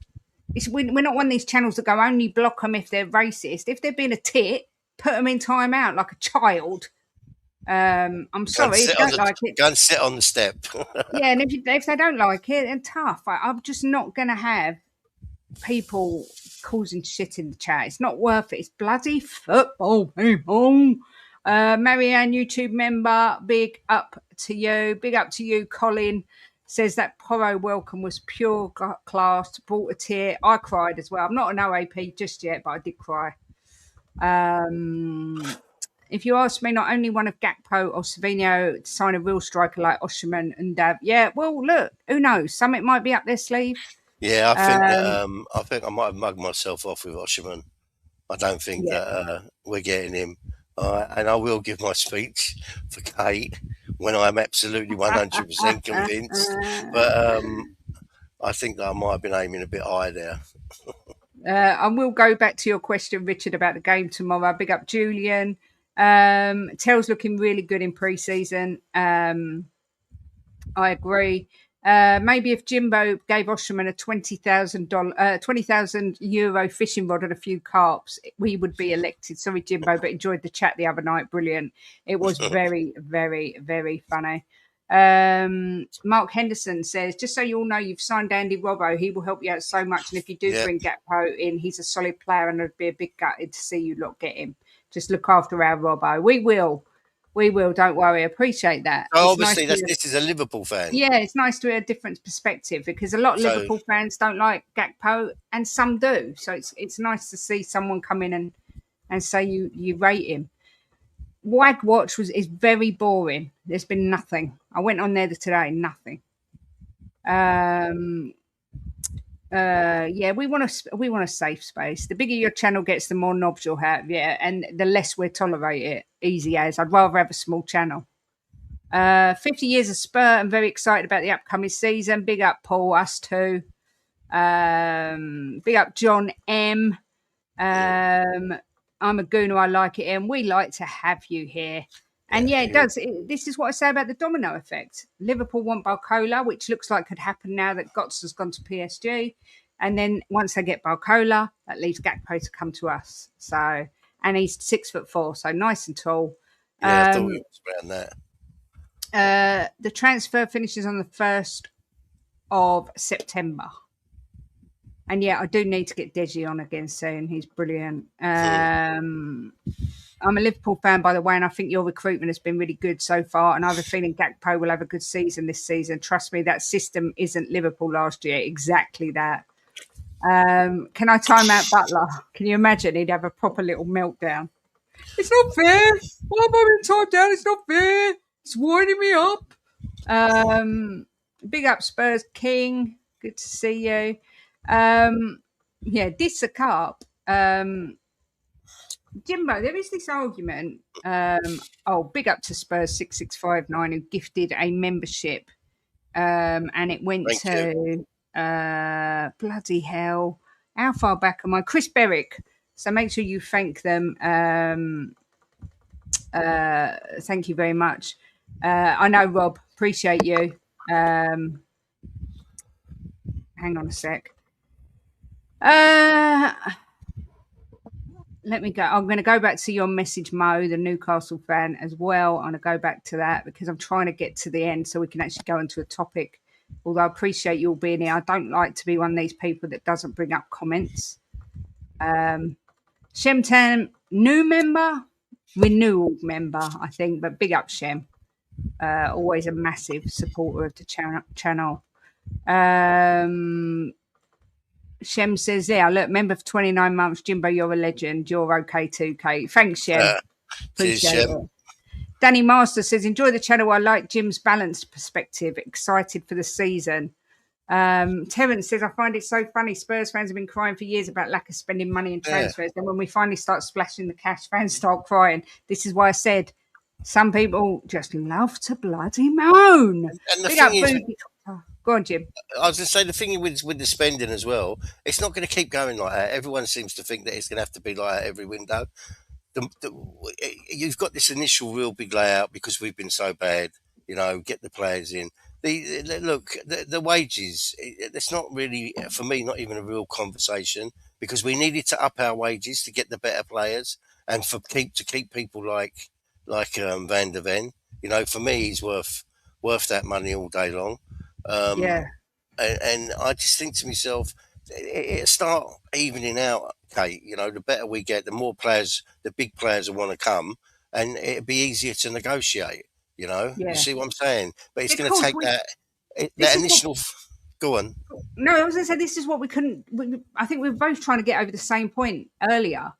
not one of these channels that go only block them if they're racist. If they're being a tit, put them in timeout like a child. I'm sorry, if you don't like it. Go and sit on the step. Yeah, and if they don't like it, then tough. I'm just not going to have people causing shit in the chat. It's not worth it. It's bloody football, people. Marianne, YouTube member, big up to you. Big up to you, Colin. Says that Porro welcome was pure class, brought a tear. I cried as well. I'm not an OAP just yet, but I did cry. If you ask me, not only one of Gakpo or Savinho to sign a real striker like Osherman and Dav, yeah, well, look, who knows? Something might be up their sleeve. Yeah, I think I might have mugged myself off with Osherman. I don't think that we're getting him. And I will give my speech for Kate when I'm absolutely 100% convinced. But I think that I might have been aiming a bit high there. I will go back to your question, Richard, about the game tomorrow. Big up Julian. Tell's looking really good in pre-season. I agree. Maybe if Jimbo gave Osherman a €20,000 fishing rod and a few carps, we would be elected. Sorry, Jimbo, but enjoyed the chat the other night. Brilliant. It was very, very, very funny. Mark Henderson says, just so you all know, you've signed Andy Robbo. He will help you out so much. And if you do bring Gakpo in, he's a solid player and I'd be a big gutted to see you lot get him. Just look after our Robbo. We will. Don't worry. I appreciate that. So obviously, this is a Liverpool fan. Yeah, it's nice to hear a different perspective because a lot of Liverpool fans don't like Gakpo and some do. So it's nice to see someone come in and say you rate him. Wag Watch is very boring. There's been nothing. I went on there today, nothing. We want a safe space. The bigger your channel gets, the more knobs you'll have, and the less we'll tolerate it. Easy as. I'd rather have a small channel. 50 years of Spur. I'm very excited about the upcoming season. Big up Paul, us too. Big up John M. I'm a gooner. I like it, and we like to have you here. And yeah, it does. This is what I say about the domino effect. Liverpool want Barcola, which looks like could happen now that Götze has gone to PSG. And then once they get Barcola, that leaves Gakpo to come to us. So, and he's 6'4", so nice and tall. Yeah, I thought it was around that. The transfer finishes on the 1st of September. And yeah, I do need to get Deji on again soon. He's brilliant. I'm a Liverpool fan, by the way, and I think your recruitment has been really good so far. And I have a feeling Gakpo will have a good season this season. Trust me, that system isn't Liverpool last year. Exactly that. Can I time out Butler? Can you imagine? He'd have a proper little meltdown. It's not fair. Why am I being timed down? It's not fair. It's winding me up. Big up Spurs King. Good to see you. Yeah, this a cup. Jimbo, there is this argument. Big up to Spurs 6659 who gifted a membership, and it went to bloody hell. How far back am I? Chris Berwick. So make sure you thank them. Thank you very much. I know, Rob. Appreciate you. Hang on a sec. Let me go. I'm going to go back to your message, Mo, the Newcastle fan, as well. I'm going to go back to that because I'm trying to get to the end so we can actually go into a topic. Although I appreciate you all being here. I don't like to be one of these people that doesn't bring up comments. Shemtan, new member, renewal member, I think, but big up Shem. Always a massive supporter of the channel. Shem says, yeah, look, member for 29 months. Jimbo, you're a legend. You're okay too, Kate. Thanks, Shem. Appreciate it. Danny Master says, enjoy the channel. I like Jim's balanced perspective. Excited for the season. Terence says, I find it so funny. Spurs fans have been crying for years about lack of spending money in transfers. Then when we finally start splashing the cash, fans start crying. This is why I said some people just love to bloody moan. And the thing is, go on, Jim. I was going to say the thing with the spending as well. It's not going to keep going like that. Everyone seems to think that it's going to have to be like that every window. You've got this initial real big layout because we've been so bad. You know, get the players in. The wages. It's not really for me. Not even a real conversation because we needed to up our wages to get the better players and to keep people like Van der Ven. You know, for me, he's worth that money all day long. And I just think to myself, it'll start evening out, Kate. You know, the better we get, the more players, the big players will want to come, and it'll be easier to negotiate. You know, you see what I'm saying? But it's going to take that initial. Go on. No, I was going to say this is what we couldn't. I think we were both trying to get over the same point earlier.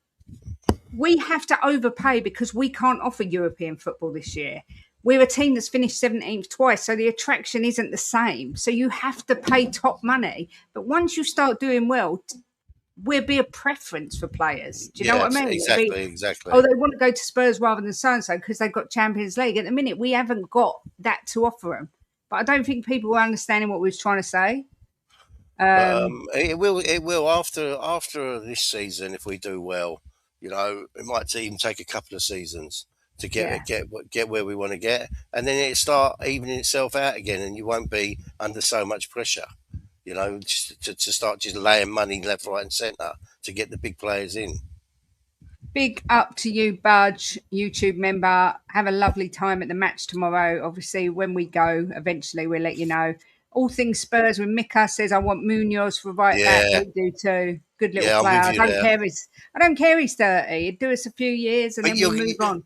We have to overpay because we can't offer European football this year. We're a team that's finished 17th twice, so the attraction isn't the same. So you have to pay top money. But once you start doing well, we'll be a preference for players. Do you know what I mean? Exactly. Oh, they want to go to Spurs rather than so-and-so because they've got Champions League. At the minute, we haven't got that to offer them. But I don't think people were understanding what we was trying to say. It will after this season if we do well. You know, it might even take a couple of seasons to get where we want to get, and then it start evening itself out again, and you won't be under so much pressure. You know, to start just laying money left, right, and centre to get the big players in. Big up to you, Budge, YouTube member. Have a lovely time at the match tomorrow. Obviously, when we go, eventually we'll let you know. All things Spurs with Mika says, I want Munoz for right back. We do too. Good little player. I don't care he's 30. He'd do us a few years and then we'll move on.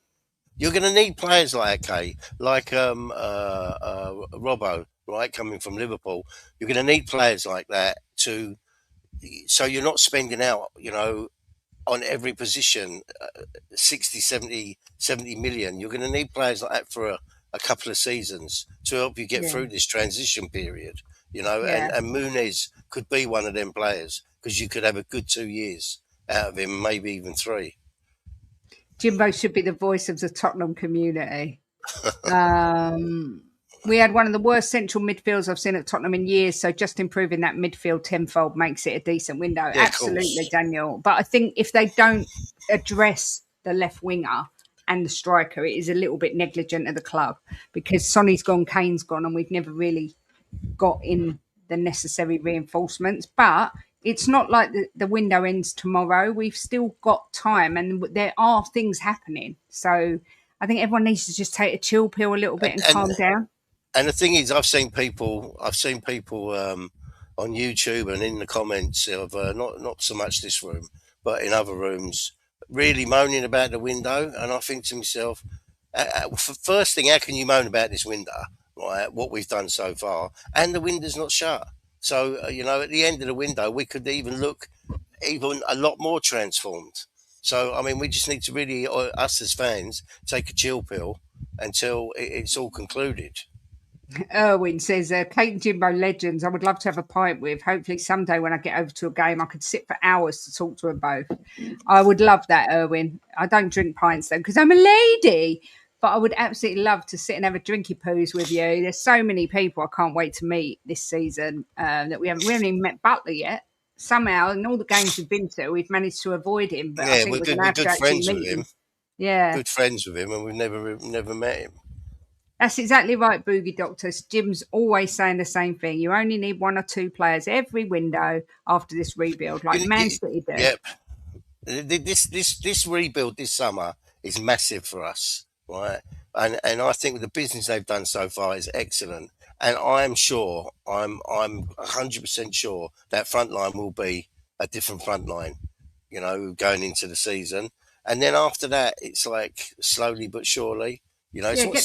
You're going to need players like Robbo, right, coming from Liverpool. You're going to need players like that so you're not spending out, you know, on every position, 60, 70 million. You're going to need players like that for a couple of seasons to help you get through this transition period, you know, and Muniz could be one of them players because you could have a good 2 years out of him, maybe even 3. Jimbo should be the voice of the Tottenham community. We had one of the worst central midfields I've seen at Tottenham in years, so just improving that midfield tenfold makes it a decent window. Yeah, absolutely, Daniel. But I think if they don't address the left winger and the striker, it is a little bit negligent of the club because Sonny's gone, Kane's gone, and we've never really got in the necessary reinforcements. But it's not like the window ends tomorrow. We've still got time, and there are things happening. So I think everyone needs to just take a chill pill a little bit and calm down. And the thing is, I've seen people on YouTube and in the comments of not so much this room, but in other rooms, really moaning about the window. And I think to myself, first thing, how can you moan about this window, right? What we've done so far, and the window's not shut. So at the end of the window, we could even look even a lot more transformed. So I mean, we just need to really, us as fans, take a chill pill until it's all concluded. Erwin says, Kate Jimbo legends, I would love to have a pint with. Hopefully someday when I get over to a game, I could sit for hours to talk to them both. I would love that, Erwin. I don't drink pints though, because I'm a lady. But I would absolutely love to sit and have a drinky poos with you. There's so many people I can't wait to meet this season that we haven't even met Butler yet. Somehow, in all the games we've been to, we've managed to avoid him. But Yeah, I think we're we're good friends with him. Yeah. Good friends with him, and we've never met him. That's exactly right, Boogie Doctors. Jim's always saying the same thing. You only need 1 or 2 players every window after this rebuild, like Man City do. Yep. This rebuild this summer is massive for us, right? And I think the business they've done so far is excellent. And I'm 100% sure that front line will be a different front line, going into the season. And then after that, it's like slowly but surely. It's what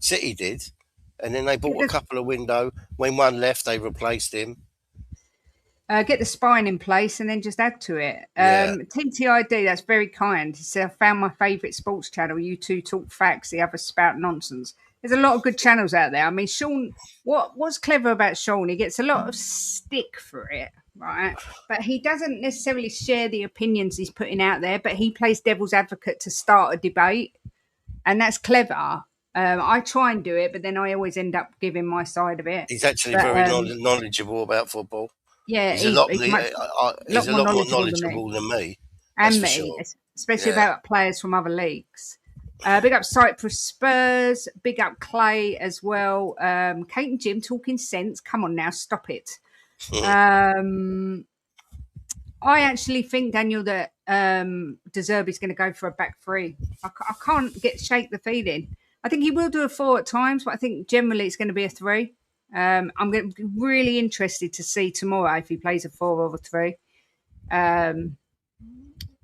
City did. And then they bought a couple of window. When one left, they replaced him. Get the spine in place and then just add to it. TTID, that's very kind. He said, I found my favourite sports channel. You two talk facts, the others spout nonsense. There's a lot of good channels out there. I mean, Sean, what's clever about Sean? He gets a lot of stick for it, right? But he doesn't necessarily share the opinions he's putting out there, but he plays devil's advocate to start a debate. And that's clever. I try and do it, but then I always end up giving my side of it. He's actually very knowledgeable about football. Yeah, he's a lot more knowledgeable than me. And me, sure. Especially about players from other leagues. Big up Cyprus Spurs. Big up Clay as well. Kate and Jim talking sense. Come on now, stop it. I actually think, Daniel, that De Zerbi's going to go for a back three. I can't shake the feeling. I think he will do a 4 at times, but I think generally it's going to be a 3. I'm going to be really interested to see tomorrow if he plays a 4 or a 3.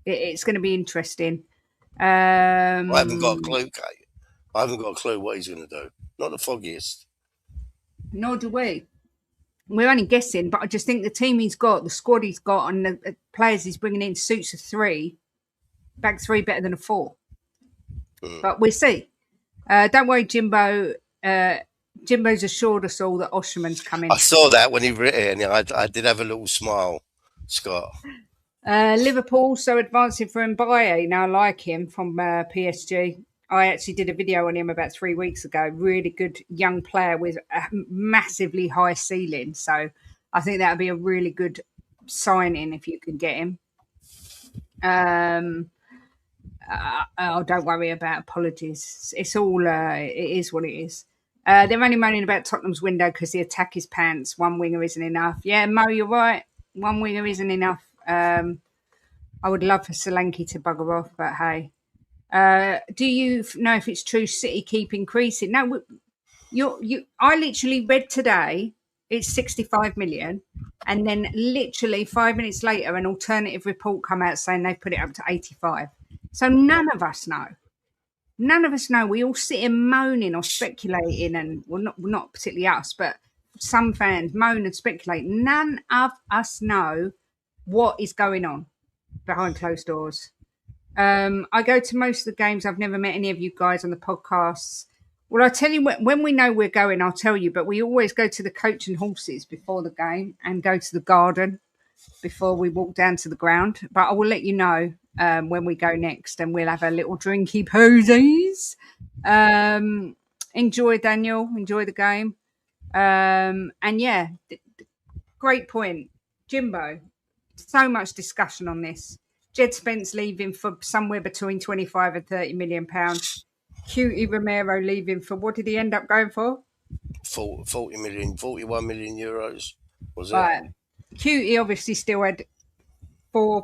It's going to be interesting. I haven't got a clue, Kate. I haven't got a clue what he's going to do. Not the foggiest. Nor do we. We're only guessing, but I just think the team he's got, the squad he's got, and the players he's bringing in suits a 3. Back 3 better than a 4. But we'll see. Don't worry, Jimbo. Jimbo's assured us all that Osherman's coming. I saw that when he written it. I did have a little smile, Scott. Liverpool also advancing for Mbaye. Now I like him from PSG. I actually did a video on him about 3 weeks ago. Really good young player with a massively high ceiling. So I think that would be a really good signing if you can get him. Don't worry about apologies. It's all, it is what it is. They're only moaning about Tottenham's window because the attack is pants. 1 winger isn't enough. Yeah, Mo, you're right. 1 winger isn't enough. I would love for Solanke to bugger off, but hey. Do you know if it's true City keep increasing? No, I literally read today it's 65 million, and then literally 5 minutes later an alternative report come out saying they put it up to 85. So none of us know. None of us know. We all sit and moaning or speculating, and well, not particularly us, but some fans moan and speculate. None of us know what is going on behind closed doors. I go to most of the games. I've never met any of you guys on the podcasts. Well, I tell you, when we know we're going, I'll tell you, but we always go to the Coach and Horses before the game and go to the garden before we walk down to the ground. But I will let you know when we go next, and we'll have a little drinky posies. Enjoy, Daniel. Enjoy the game. And yeah, great point. Jimbo, so much discussion on this. Jed Spence leaving for somewhere between 25 and 30 million pounds. Cutie Romero leaving for, what did he end up going for? 40 million, 41 million euros, was it? Right. Cutie obviously still had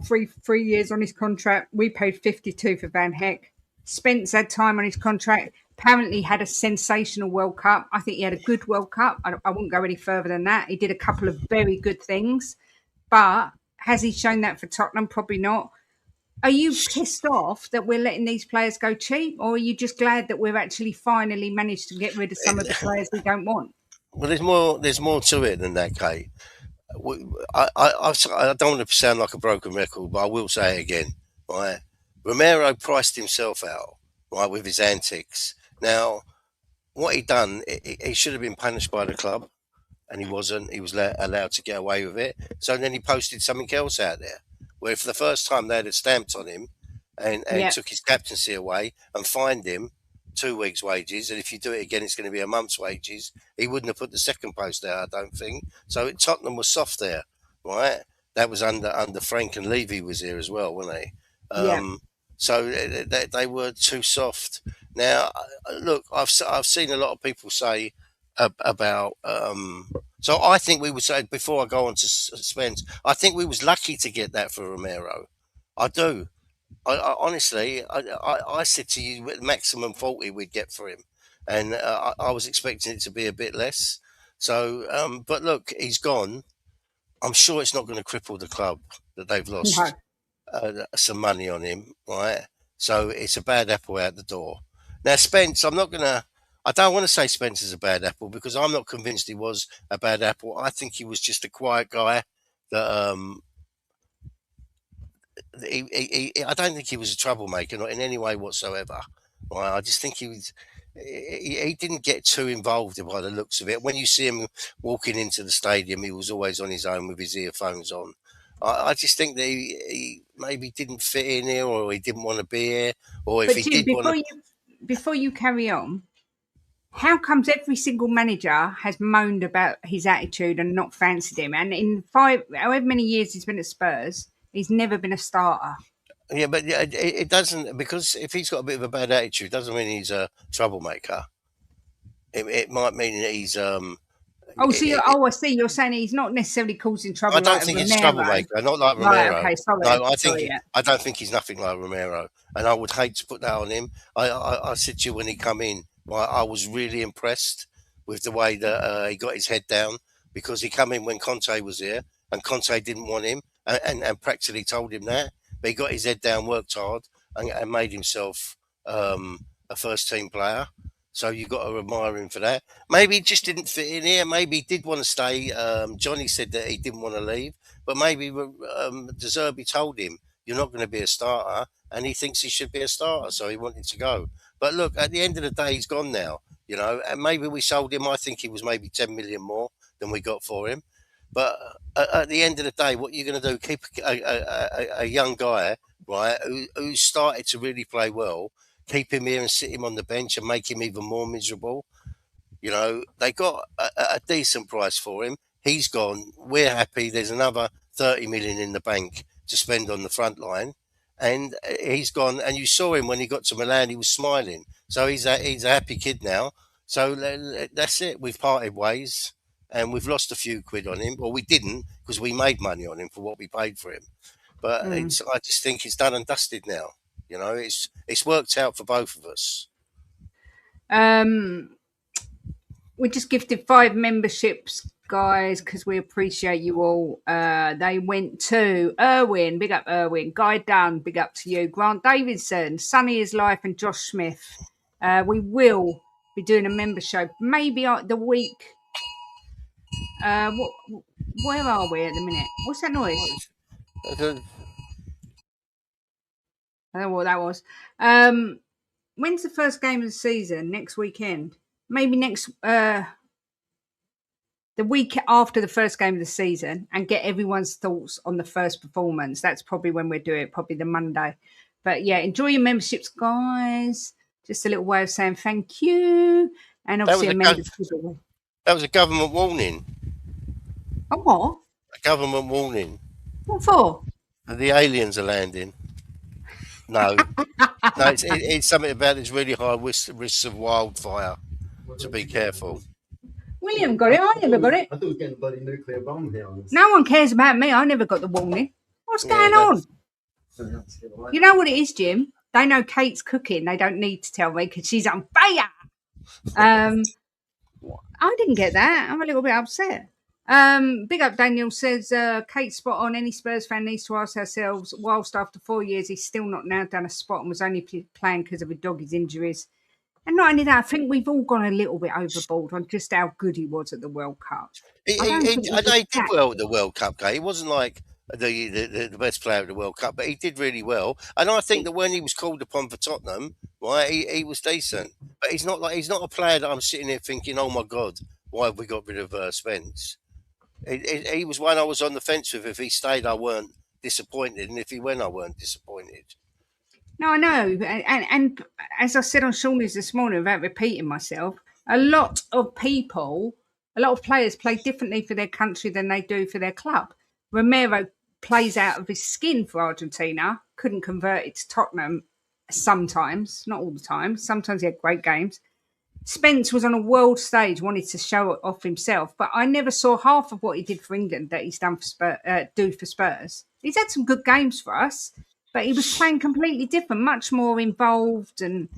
three years on his contract. We paid 52 for Van Heck. Spence had time on his contract. Apparently had a sensational World Cup. I think he had a good World Cup. I wouldn't go any further than that. He did a couple of very good things. But has he shown that for Tottenham? Probably not. Are you pissed off that we're letting these players go cheap? Or are you just glad that we've actually finally managed to get rid of some of the players we don't want? Well, there's more to it than that, Kate. I don't want to sound like a broken record, but I will say it again. Right, Romero priced himself out, right, with his antics. Now, what he done, he should have been punished by the club, and he wasn't. He was allowed to get away with it. So then he posted something else out there, where for the first time they had stamped on him, and took his captaincy away and fined him 2 weeks' wages, and if you do it again, it's going to be a month's wages. He wouldn't have put the second post there, I don't think. So Tottenham was soft there, right? That was under Frank and Levy was here as well, weren't they? So they were too soft. Now, look, I've seen a lot of people say about. So I think we would say, before I go on to Spence, I think we was lucky to get that for Romero. I do. I honestly, I said to you, maximum 40 we'd get for him, and I was expecting it to be a bit less. So, but look, he's gone. I'm sure it's not going to cripple the club that they've lost some money on him, right? So it's a bad apple out the door. Now, Spence, I don't want to say Spence is a bad apple because I'm not convinced he was a bad apple. I think he was just a quiet guy that I don't think he was a troublemaker, not in any way whatsoever. Right? I just think he didn't get too involved by the looks of it. When you see him walking into the stadium, he was always on his own with his earphones on. I just think that he maybe didn't fit in here, or he didn't want to be here, or if he did want to. Before you carry on, how comes every single manager has moaned about his attitude and not fancied him? And in however many years he's been at Spurs, he's never been a starter. Yeah, but it doesn't, because if he's got a bit of a bad attitude, it doesn't mean he's a troublemaker. It might mean that he's. I see. You're saying he's not necessarily causing trouble. I don't think he's a troublemaker, not like Romero. Right, okay, sorry. No, I don't think he's nothing like Romero, and I would hate to put that on him. I said to you when he come in, I was really impressed with the way that he got his head down, because he come in when Conte was here, and Conte didn't want him, and practically told him that. But he got his head down, worked hard, and made himself a first team player. So you got to admire him for that. Maybe he just didn't fit in here. Maybe he did want to stay. Johnny said that he didn't want to leave, but maybe De Zerbi told him, "You're not going to be a starter," and he thinks he should be a starter, so he wanted to go. But look, at the end of the day, he's gone now. You know, and maybe we sold him. I think he was maybe 10 million more than we got for him. But at the end of the day, what you're going to do? Keep a young guy, right, who started to really play well. Keep him here and sit him on the bench and make him even more miserable. You know, they got a decent price for him. He's gone. We're happy. There's another 30 million in the bank to spend on the front line, and he's gone. And you saw him when he got to Milan. He was smiling. So he's a happy kid now. So that's it. We've parted ways, and we've lost a few quid on him. Well, we didn't, because we made money on him for what we paid for him. But I just think it's done and dusted now. You know, it's worked out for both of us. We just gifted 5 memberships, guys, because we appreciate you all. They went to Erwin, big up Erwin. Guy Dunn, big up to you. Grant Davidson, Sunny is Life, and Josh Smith. We will be doing a member show maybe the week. Where are we at the minute? What's that noise? I don't know what that was. When's the first game of the season? Next weekend? Maybe the week after the first game of the season, and get everyone's thoughts on the first performance. That's probably when we'll do it, probably the Monday. But yeah, enjoy your memberships, guys. Just a little way of saying thank you. And obviously that was a government warning. A what? A government warning. What for? The aliens are landing. No, no, it's something about this really high risks of wildfire. To be careful. William got it. I never got it. I thought it was getting a bloody nuclear bomb here. No one cares about me. I never got the warning. What's going on? You know what it is, Jim? They know Kate's cooking. They don't need to tell me because she's on fire. I didn't get that. I'm a little bit upset. Big up Daniel says, Kate spot on. Any Spurs fan needs to ask ourselves, whilst after 4 years he's still not now done a spot and was only playing because of a doggy's injuries. And not only that, I think we've all gone a little bit overboard on just how good he was at the World Cup. He did well at the World Cup, Kate. He wasn't like the best player at the World Cup, but he did really well. And I think that when he was called upon for Tottenham, right, he was decent. But he's not a player that I'm sitting here thinking, oh my God, why have we got rid of Spence? He was one I was on the fence with. If he stayed, I weren't disappointed, and if he went, I weren't disappointed. No, I know. And as I said on Sean News this morning, without repeating myself, a lot of players play differently for their country than they do for their club. Romero plays out of his skin for Argentina, couldn't convert it to Tottenham sometimes, not all the time. Sometimes he had great games. Spence was on a world stage, wanted to show it off himself, but I never saw half of what he did for England that he's done for Spurs. He's had some good games for us, but he was playing completely different, much more involved. And,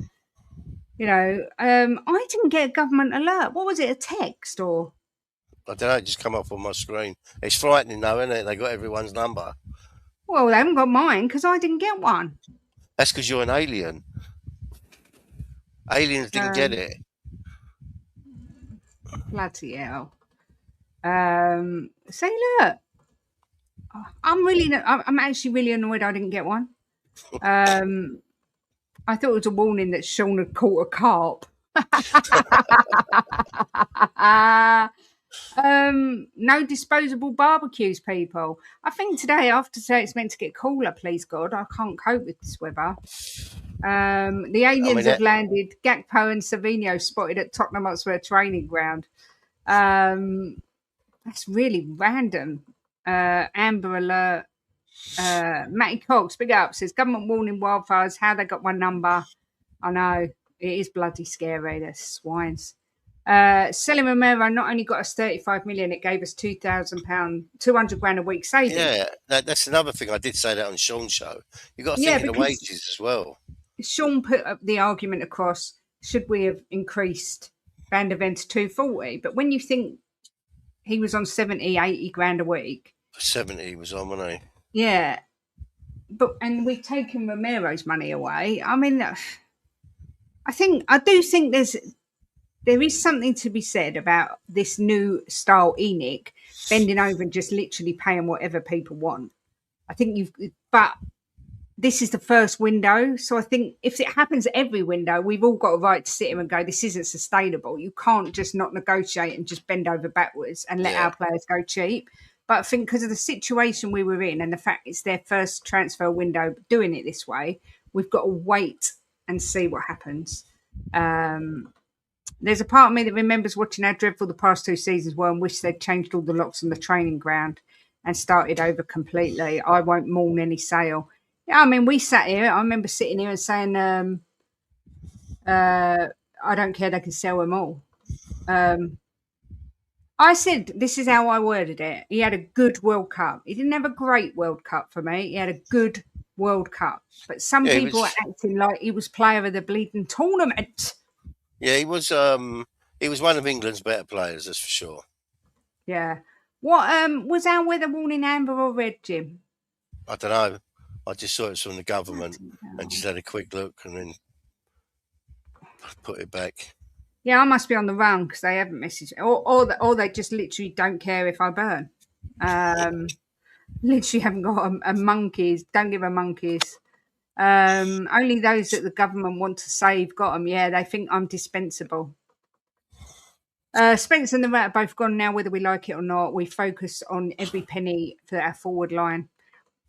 you know, I didn't get a government alert. What was it, a text or? I don't know, it just come up on my screen. It's frightening though, isn't it? They got everyone's number. Well, they haven't got mine because I didn't get one. That's because you're an alien. Aliens didn't get it. Bloody hell. Say, look. I'm actually really annoyed I didn't get one. I thought it was a warning that Sean had caught a carp. No disposable barbecues, people. I think today, after today, it's meant to get cooler, please God. I can't cope with this weather. The aliens have landed. Gakpo and Savinho spotted at Tottenham Hotspur training ground. That's really random. Amber alert. Matty Cox, big up, says government warning wildfires. How they got my number? I know it is bloody scary. They're swines. Selling Romero not only got us 35 million, it gave us £2,000, 200 grand a week savings. Yeah, that's another thing. I did say that on Sean's show. You got to think of the wages as well. Sean put up the argument across: should we have increased Van der Ven to 240? But when you think he was on 70, 80 grand a week. 70 he was on, wasn't he? Yeah. And we've taken Romero's money away. I mean, I do think there is something to be said about this new style ENIC bending over and just literally paying whatever people want. I think but this is the first window. So I think if it happens every window, we've all got a right to sit here and go, this isn't sustainable. You can't just not negotiate and just bend over backwards and let our players go cheap. But I think because of the situation we were in and the fact it's their first transfer window doing it this way, we've got to wait and see what happens. There's a part of me that remembers watching how dreadful the past 2 seasons were and wish they'd changed all the locks on the training ground and started over completely. I won't mourn any sale. Yeah, I mean, we sat here. I remember sitting here and saying, I don't care, they can sell them all. I said, this is how I worded it. He had a good World Cup. He didn't have a great World Cup for me. He had a good World Cup. But some people are acting like he was player of the bleeding tournament. Yeah, he was one of England's better players, that's for sure. Yeah. What was our weather warning amber or red, Jim? I don't know. I just saw it from the government and just had a quick look and then put it back. Yeah, I must be on the run because they haven't messaged, or they just literally don't care if I burn. Literally haven't got a monkeys. Don't give a monkeys. Only those that the government want to save got them. Yeah, they think I'm dispensable. Spence and the Rat are both gone now, whether we like it or not. We focus on every penny for our forward line.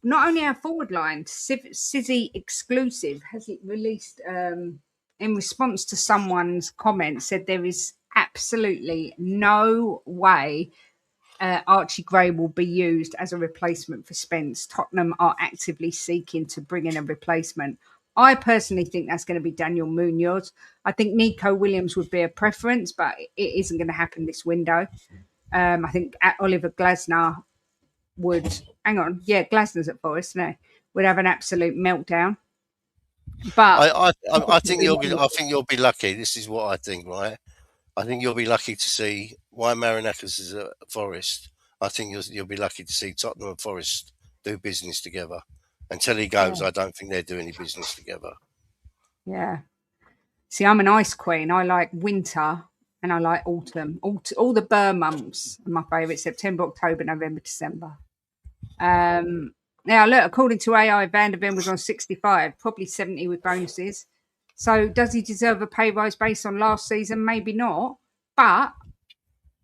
Not only our forward line, Sizzy Exclusive has it released in response to someone's comment, said there is absolutely no way Archie Gray will be used as a replacement for Spence. Tottenham are actively seeking to bring in a replacement. I personally think that's going to be Daniel Munoz. I think Nico Williams would be a preference, but it isn't going to happen this window. I think Oliver Glasner would Glasner's at Forest, no, would have an absolute meltdown. But I think you'll be lucky. This is what I think, right? I think you'll be lucky to see why Marinakis is at Forest. I think you'll be lucky to see Tottenham and Forest do business together. Until he goes, I don't think they'll do any business together. Yeah. See, I'm an ice queen. I like winter and I like autumn. All the Burr months are my favourite: September, October, November, December. Now, look, according to AI, Van der Ven was on 65, probably 70 with bonuses. So does he deserve a pay rise based on last season? Maybe not. But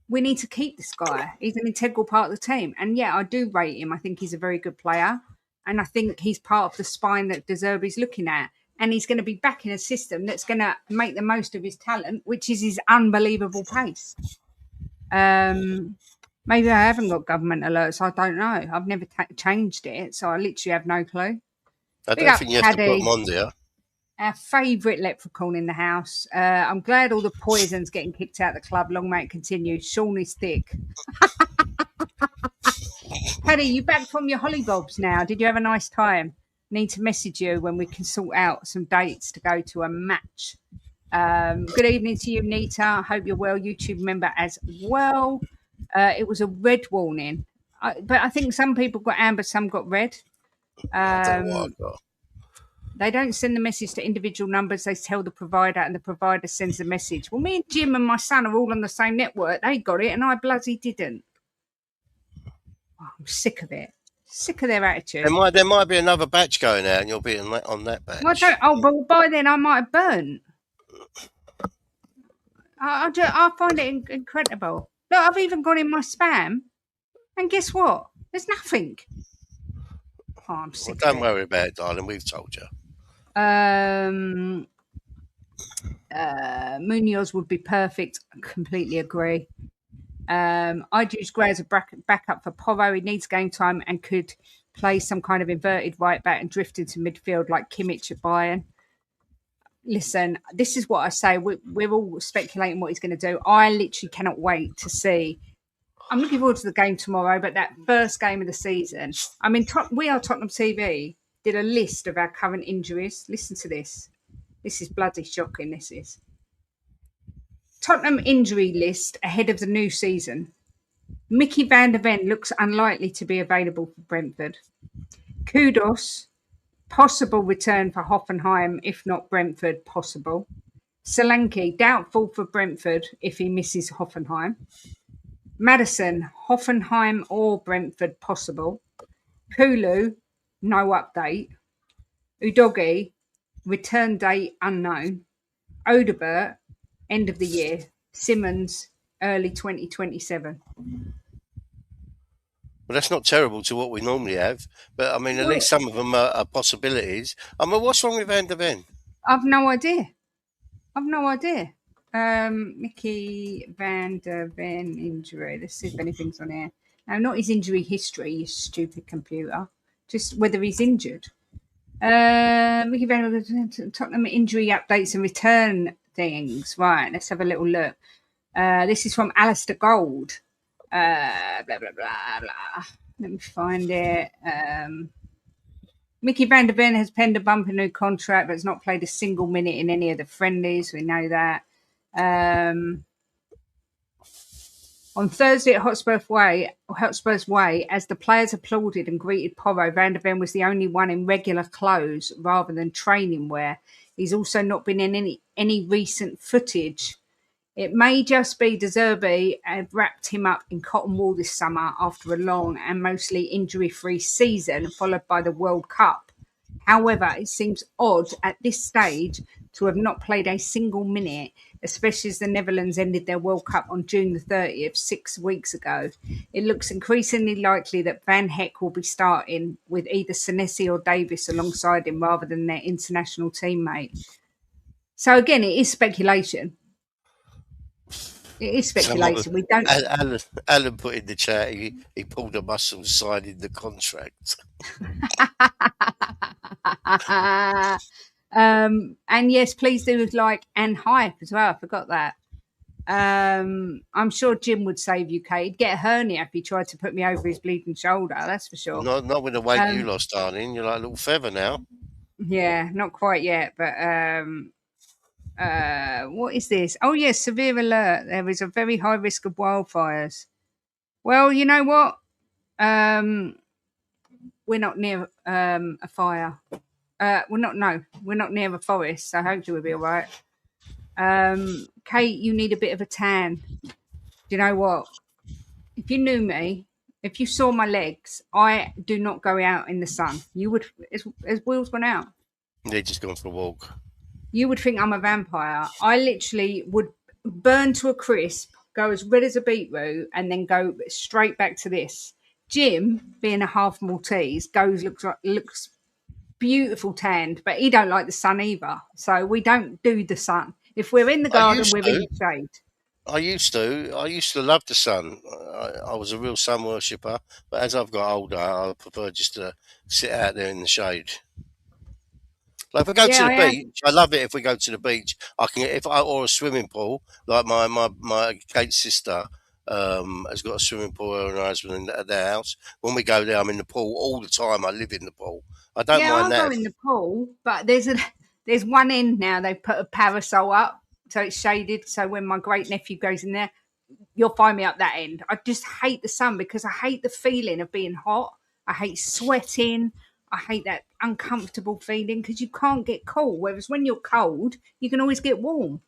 we need to keep this guy. He's an integral part of the team. And yeah, I do rate him. I think he's a very good player. And I think he's part of the spine that De Zerbi's looking at. And he's going to be back in a system that's going to make the most of his talent, which is his unbelievable pace. Maybe I haven't got government alerts. I don't know. I've never changed it, so I literally have no clue. I don't think you have to put them on there. Our favourite leprechaun in the house. I'm glad all the poison's getting kicked out of the club. Long may it continue. Sean is thick. Paddy, you back from your hollybobs now? Did you have a nice time? Need to message you when we can sort out some dates to go to a match. Good evening to you, Nita. Hope you're well. YouTube member as well. It was a red warning, but I think some people got amber, some got red. I don't know what I got. They don't send the message to individual numbers. They tell the provider, and the provider sends the message. Well, me and Jim and my son are all on the same network. They got it, and I bloody didn't. Oh, I'm sick of it. Sick of their attitude. There might be another batch going out, and you'll be on that batch. But by then I might have burnt. I find it incredible. Look, I've even gone in my spam, and guess what? There's nothing. Oh, I'm sick. Well, don't worry about it, darling. We've told you. Munoz would be perfect. I completely agree. I'd use Gray as a backup for Porro. He needs game time and could play some kind of inverted right back and drift into midfield like Kimmich at Bayern. Listen, this is what I say. We're all speculating what he's going to do. I literally cannot wait to see. I'm looking forward to the game tomorrow, but that first game of the season. I mean, We Are Tottenham TV did a list of our current injuries. Listen to this. This is bloody shocking, this is. Tottenham injury list ahead of the new season. Mickey van der Ven looks unlikely to be available for Brentford. Kudos, possible return for Hoffenheim, if not Brentford, possible. Solanke, doubtful for Brentford if he misses Hoffenheim. Maddison, Hoffenheim or Brentford, possible. Kulu, no update. Udogi, return date unknown. Odebert, end of the year. Simmons, early 2027. Well, that's not terrible to what we normally have, but I mean, at least some of them are possibilities. I mean, what's wrong with Van der Ven? I've no idea. Mickey van der Ven injury. Let's see if anything's on here. Now, not his injury history, you stupid computer. Just whether he's injured. Mickey van der Ven, Tottenham injury updates and return things. Right, let's have a little look. This is from Alistair Gold. Blah, blah, blah, blah. Let me find it. Mickey van der Ven has penned a bumper new contract, but has not played a single minute in any of the friendlies. We know that. On Thursday at Hotspur's Way, as the players applauded and greeted Porro, Van der Ven was the only one in regular clothes rather than training wear. He's also not been in any recent footage. It may just be De Zerbi wrapped him up in cotton wool this summer after a long and mostly injury-free season, followed by the World Cup. However, it seems odd at this stage to have not played a single minute, especially as the Netherlands ended their World Cup on June the 30th, 6 weeks ago. It looks increasingly likely that Van Heck will be starting with either Senesi or Davis alongside him rather than their international teammate. So again, it is speculation. It is Someone, speculation. We don't. Alan put in the chat. He pulled a muscle, signing the contract. And yes, please do like and hype as well. I forgot that. I'm sure Jim would save you, Kate. He'd get a hernia if he tried to put me over his bleeding shoulder. That's for sure. Not with the weight you Um, lost, darling. You're like a little feather now. yeah, not quite yet, but what is this? Oh yes, severe alert. There is a very high risk of wildfires. Well, you know what? We're not near a fire. We're not near a forest, so hopefully we'll be all right. Kate, you need a bit of a tan. Do you know what? If you knew me, if you saw my legs, I do not go out in the sun. You would, as Will's gone out, They're just gone for a walk. you would think I'm a vampire. I literally would burn to a crisp, go as red as a beetroot, and then go straight back to this. Jim, being a half Maltese, looks beautiful tanned, but he don't like the sun either. So we don't do the sun. If we're in the garden, we're in the shade. I used to love the sun. I was a real sun worshipper, but as I've got older, I prefer just to sit out there in the shade. Like if we go to the beach, I love it. If we go to the beach, or a swimming pool. Like my Kate's sister has got a swimming pool, her and her husband at their house. When we go there, I'm in the pool all the time. I live in the pool. I don't mind that. I'll go in the pool, but there's one end now. They've put a parasol up, so it's shaded. So when my great nephew goes in there, you'll find me up that end. I just hate the sun because I hate the feeling of being hot. I hate sweating. I hate that uncomfortable feeling because you can't get cool. Whereas when you're cold, you can always get warm.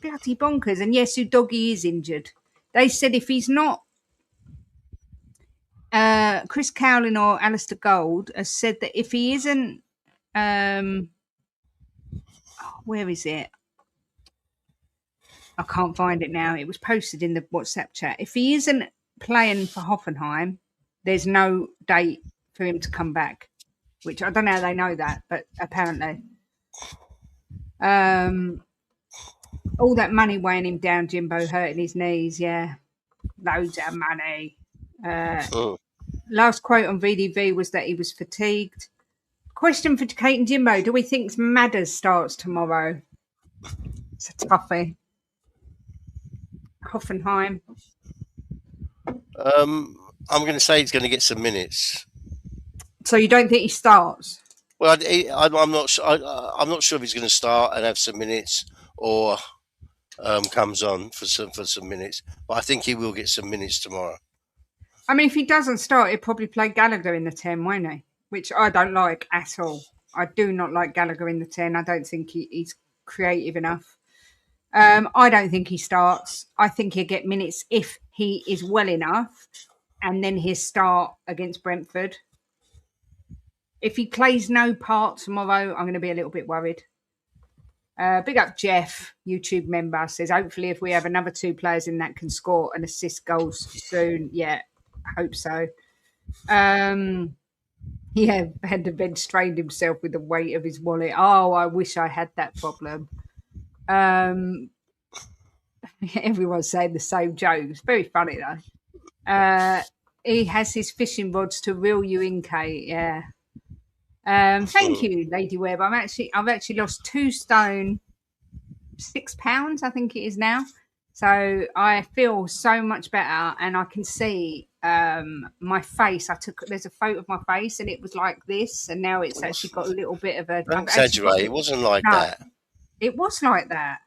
Bloody bonkers. And yes, your doggy is injured. They said if he's not, Chris Cowling or Alistair Gold has said that if he isn't, where is it? I can't find it now. It was posted in the WhatsApp chat. If he isn't playing for Hoffenheim, there's no date for him to come back, which I don't know how they know that, but apparently. All that money weighing him down, Jimbo, hurting his knees, yeah. Loads of money. Last quote on VDV was that he was fatigued. Question for Kate and Jimbo. Do we think Madders starts tomorrow? It's a toughie. Hoffenheim. I'm going to say he's going to get some minutes. So you don't think he starts? Well, I'm not sure. I'm not sure if he's going to start and have some minutes or comes on for some minutes. But I think he will get some minutes tomorrow. I mean, if he doesn't start, he'll probably play Gallagher in the 10, won't he? Which I don't like at all. I do not like Gallagher in the 10. I don't think he's creative enough. I don't think he starts. I think he'll get minutes if he is well enough, and then he'll start against Brentford. If he plays no part tomorrow, I'm going to be a little bit worried. Big up Jeff, YouTube member, says, hopefully if we have another 2 players in that can score and assist goals soon. Yeah, I hope so. Yeah, Van de Ven strained himself with the weight of his wallet. Oh, I wish I had that problem. Everyone's saying the same jokes. Very funny though. He has his fishing rods to reel you in, Kate. Yeah. Thank you, Lady Webb. I've actually lost 2 stone, 6 pounds, I think it is now. So I feel so much better, and I can see my face. There's a photo of my face, and it was like this, and now it's actually got a little bit of a. Don't exaggerate. It wasn't like that. It was like that.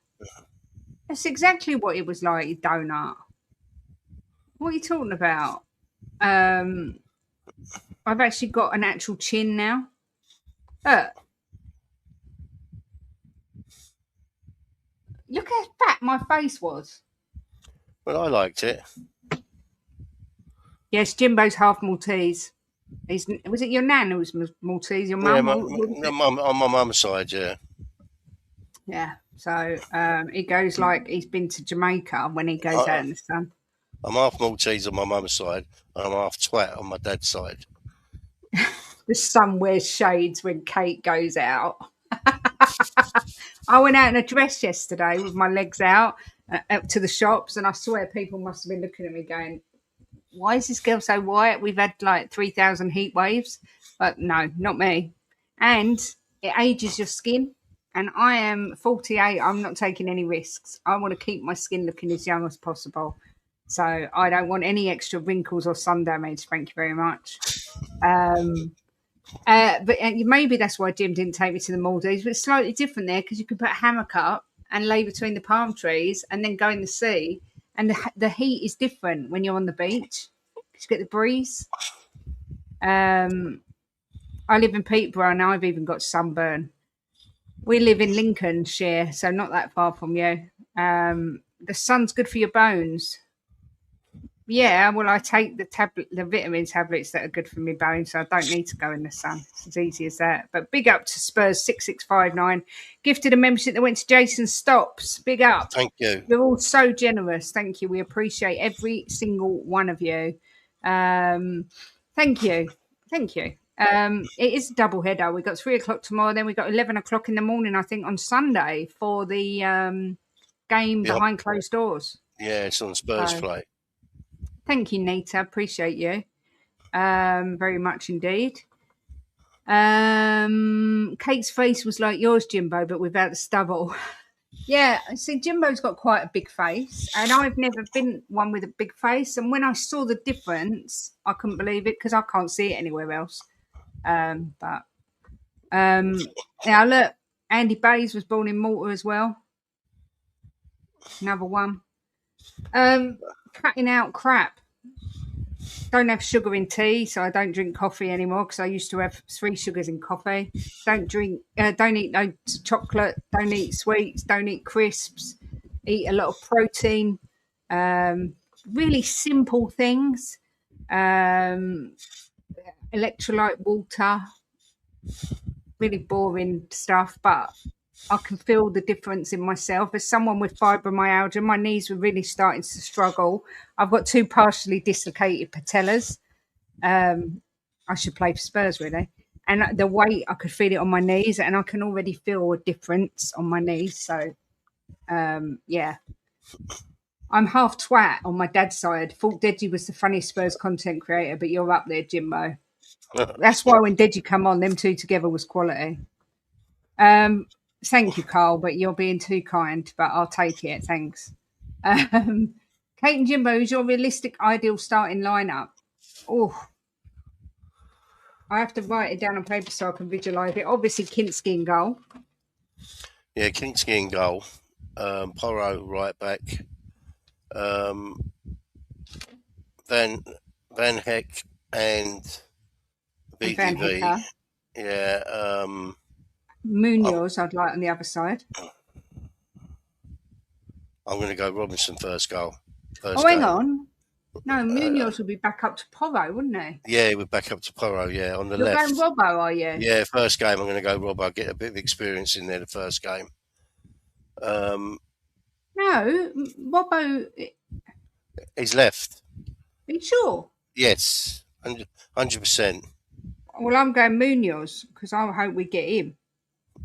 That's exactly what it was like, you donut. What are you talking about? I've actually got an actual chin now. Look how fat my face was. Well, I liked it. Yes, Jimbo's half Maltese. Was it your nan who was Maltese? Your mum? Yeah, on my mum's side, yeah. Yeah. So he goes like he's been to Jamaica when he goes out in the sun. I'm half Maltese on my mum's side, and I'm half twat on my dad's side. The sun wears shades when Kate goes out. I went out in a dress yesterday with my legs out, up to the shops, and I swear people must have been looking at me going, why is this girl so white? We've had like 3,000 heat waves. But no, not me. And it ages your skin. And I am 48. I'm not taking any risks. I want to keep my skin looking as young as possible. So I don't want any extra wrinkles or sun damage. Thank you very much. But maybe that's why Jim didn't take me to the Maldives. But it's slightly different there because you can put a hammock up and lay between the palm trees and then go in the sea. And the heat is different when you're on the beach because you get the breeze. I live in Peterborough and I've even got sunburn. We live in Lincolnshire, so not that far from you. The sun's good for your bones. Yeah, well, I take the vitamin tablets that are good for my bones, so I don't need to go in the sun. It's as easy as that. But big up to Spurs 6659. Gifted a membership that went to Jason Stops. Big up. Thank you. You're all so generous. Thank you. We appreciate every single one of you. Thank you. Thank you. It is a double header. We've got 3 o'clock tomorrow, then we've got 11 o'clock in the morning, I think, on Sunday for the game behind closed doors. Yeah, it's on Spurs play. Thank you, Nita. Appreciate you very much indeed. Kate's face was like yours, Jimbo, but without the stubble. Yeah, see, Jimbo's got quite a big face, and I've never been one with a big face. And when I saw the difference, I couldn't believe it because I can't see it anywhere else. Now look, Andy Bays was born in Malta as well. Another one. Cutting out crap. Don't have sugar in tea, so I don't drink coffee anymore because I used to have 3 sugars in coffee. Don't eat no chocolate. Don't eat sweets. Don't eat crisps. Eat a lot of protein. Really simple things. Electrolyte water. Really boring stuff, but I can feel the difference in myself. As someone with fibromyalgia, my knees were really starting to struggle. I've got 2 partially dislocated patellas. I should play for Spurs, really. And the weight, I could feel it on my knees, and I can already feel a difference on my knees. So, yeah. I'm half twat on my dad's side. Thought Deji was the funniest Spurs content creator, but you're up there, Jimbo. That's why when Deji come on, them 2 together was quality. Thank you, Carl, but you're being too kind, but I'll take it. Thanks. Kate and Jimbo, is your realistic ideal starting lineup? Oh, I have to write it down on paper so I can visualise it. Obviously, Kinski in goal. Yeah, Kinski in goal. Porro right back. Van Heck and VDV. Yeah. Munoz, I'd like on the other side. I'm going to go Robinson first goal. Hang on. No, Munoz would be back up to Porro, wouldn't he? Yeah, we're back up to Porro, yeah, on the You're left. You're going Robbo, are you? Yeah, first game, I'm going to go Robbo, get a bit of experience in there the first game. No, Robbo... He's left. Are you sure? Yes, 100%. Well, I'm going Munoz because I hope we get him.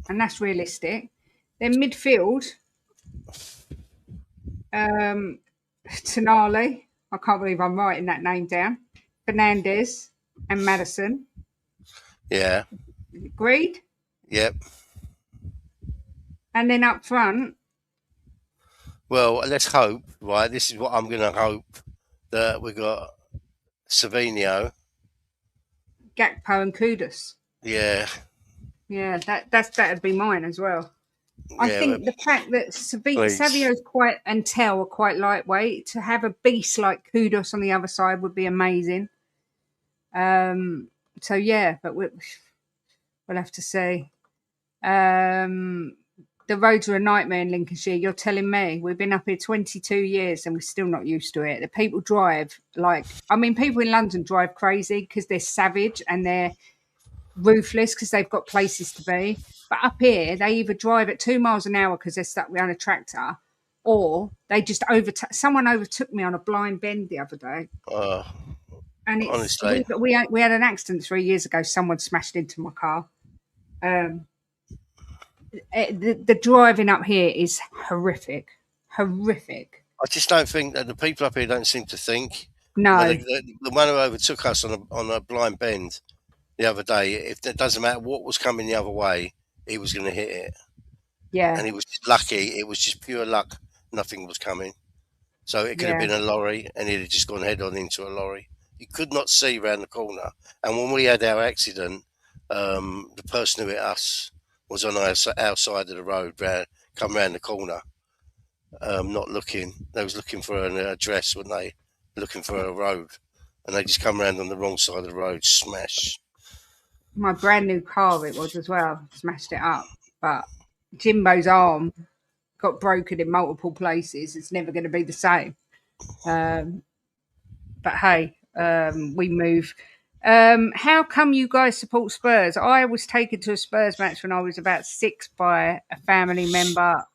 And that's realistic. Then midfield, Tonali. I can't believe I'm writing that name down. Fernandez and Madison. Yeah. Agreed? Yep. And then up front. Well, let's hope, right? This is what I'm going to hope, that we got Savinho. Gakpo and Kudus. Yeah. Yeah, that'd be mine as well. I think the fact that Savio's and Tell are quite lightweight, to have a beast like Kudus on the other side would be amazing. So yeah, but we'll have to see. The roads are a nightmare in Lincolnshire. You're telling me? We've been up here 22 years and we're still not used to it. The people drive people in London drive crazy because they're savage and they're ruthless because they've got places to be. But up here, they either drive at 2 miles an hour because they're stuck behind a tractor, or they just someone overtook me on a blind bend the other day. And it's, honestly, we had an accident 3 years ago. Someone smashed into my car. The driving up here is horrific. Horrific. I just don't think that the people up here don't seem to think. No. But the one who overtook us on a blind bend the other day, if it doesn't matter what was coming the other way, he was going to hit it. Yeah. And he was just lucky. It was just pure luck. Nothing was coming. So it could have been a lorry, and he'd have just gone head on into a lorry. You could not see round the corner. And when we had our accident, the person who hit us was on our side of the road, come round the corner, not looking. They was looking for an address, weren't they? Looking for a road. And they just come round on the wrong side of the road, smash. My brand new car it was as well. Smashed it up. But Jimbo's arm got broken in multiple places. It's never going to be the same. But hey, we move. How come you guys support Spurs? I was taken to a Spurs match when I was about 6 by a family member.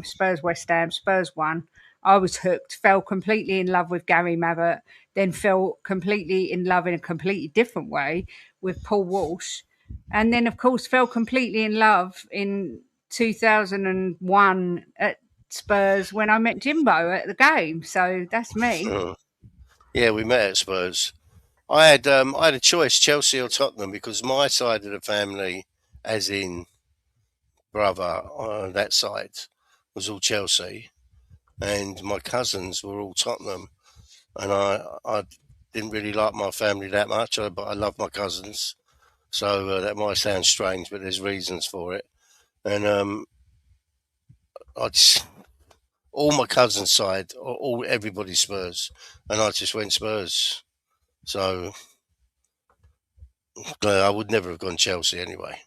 Spurs West Ham. Spurs won. I was hooked. Fell completely in love with Gary Mabbott. Then fell completely in love in a completely different way with Paul Walsh. And then, of course, fell completely in love in 2001 at Spurs when I met Jimbo at the game. So that's me. Yeah, we met at Spurs. I had a choice, Chelsea or Tottenham, because my side of the family, as in brother on that side, was all Chelsea, and my cousins were all Tottenham. And I didn't really like my family that much, but I love my cousins. So that might sound strange, but there's reasons for it. And all my cousins' side, everybody Spurs, and I just went Spurs. So I would never have gone Chelsea anyway.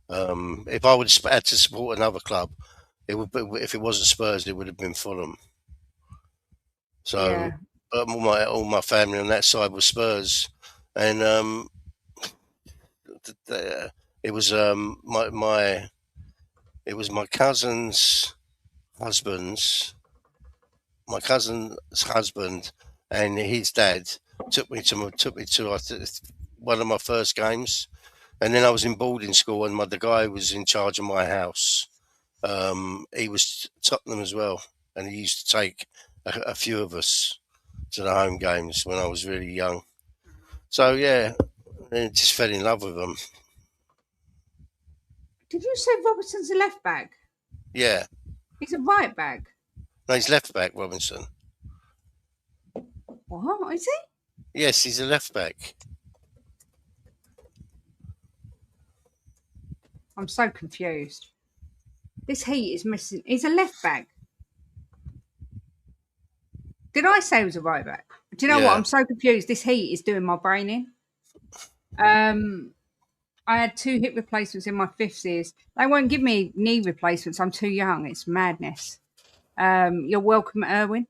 If I would have had to support another club, it would be, if it wasn't Spurs, it would have been Fulham. So, but all my family on that side was Spurs, and it was my cousin's husband's and his dad took me to one of my first games, and then I was in boarding school, and the guy who was in charge of my house, he was Tottenham as well, and he used to take a few of us to the home games when I was really young. So yeah, I just fell in love with them. Did you say Robertson's a left back? Yeah. He's a right back. No, he's left back, Robinson. What is he? Yes, he's a left back. I'm so confused. This heat is missing. He's a left back. Did I say he was a right back? Do you know what? I'm so confused. This heat is doing my brain in. I had 2 hip replacements in my 50s. They won't give me knee replacements. I'm too young. It's madness. You're welcome, Erwin.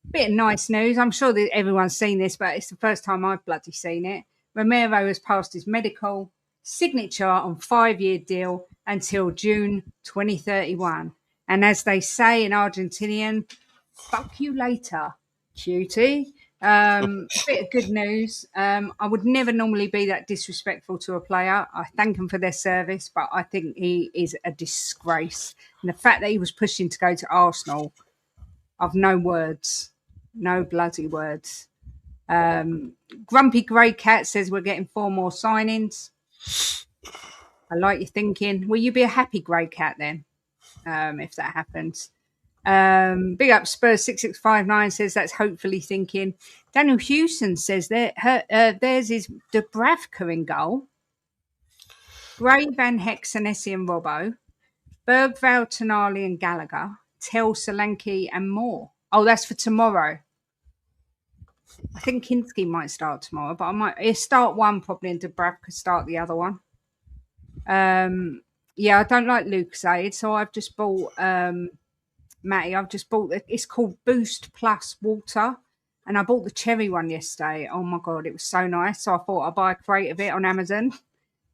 Bit of nice news. I'm sure that everyone's seen this, but it's the first time I've bloody seen it. Romero has passed his medical, signature on 5-year deal until June 2031. And as they say in Argentinian, fuck you later, cutie. Bit of good news. I would never normally be that disrespectful to a player. I thank them for their service, but I think he is a disgrace. And the fact that he was pushing to go to Arsenal, I've no words. No bloody words. Grumpy Grey Cat says we're getting 4 more signings. I like your thinking. Will you be a happy Grey Cat then, if that happens? Big up Spurs 6659 says that's hopefully thinking. Daniel Hewson says theirs is Dubravka in goal. Gray, Van Hexen, Essie and Robbo. Bergvale, Tonali and Gallagher. Tel, Solanke and more. Oh, that's for tomorrow. I think Kinski might start tomorrow, but he'll start one probably and Dubravka start the other one. Yeah, I don't like Lucasade, so I've just bought Matty, I've just bought it's called Boost Plus Water, and I bought the cherry one yesterday. Oh my god, it was so nice. So I thought I'd buy a crate of it on Amazon.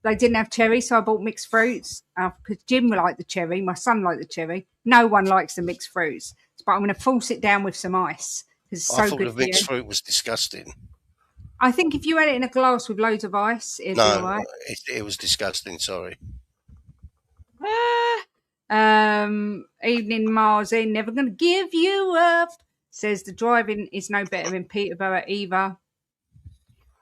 They didn't have cherry, so I bought mixed fruits because Jim liked the cherry, my son liked the cherry. No one likes the mixed fruits, but I'm going to force it down with some ice because it's so I thought good the mixed fruit was disgusting. I think if you had it in a glass with loads of ice, it'd be all right. It was disgusting. Sorry. Evening Mars in, never going to give you up. Says the driving is no better in Peterborough either.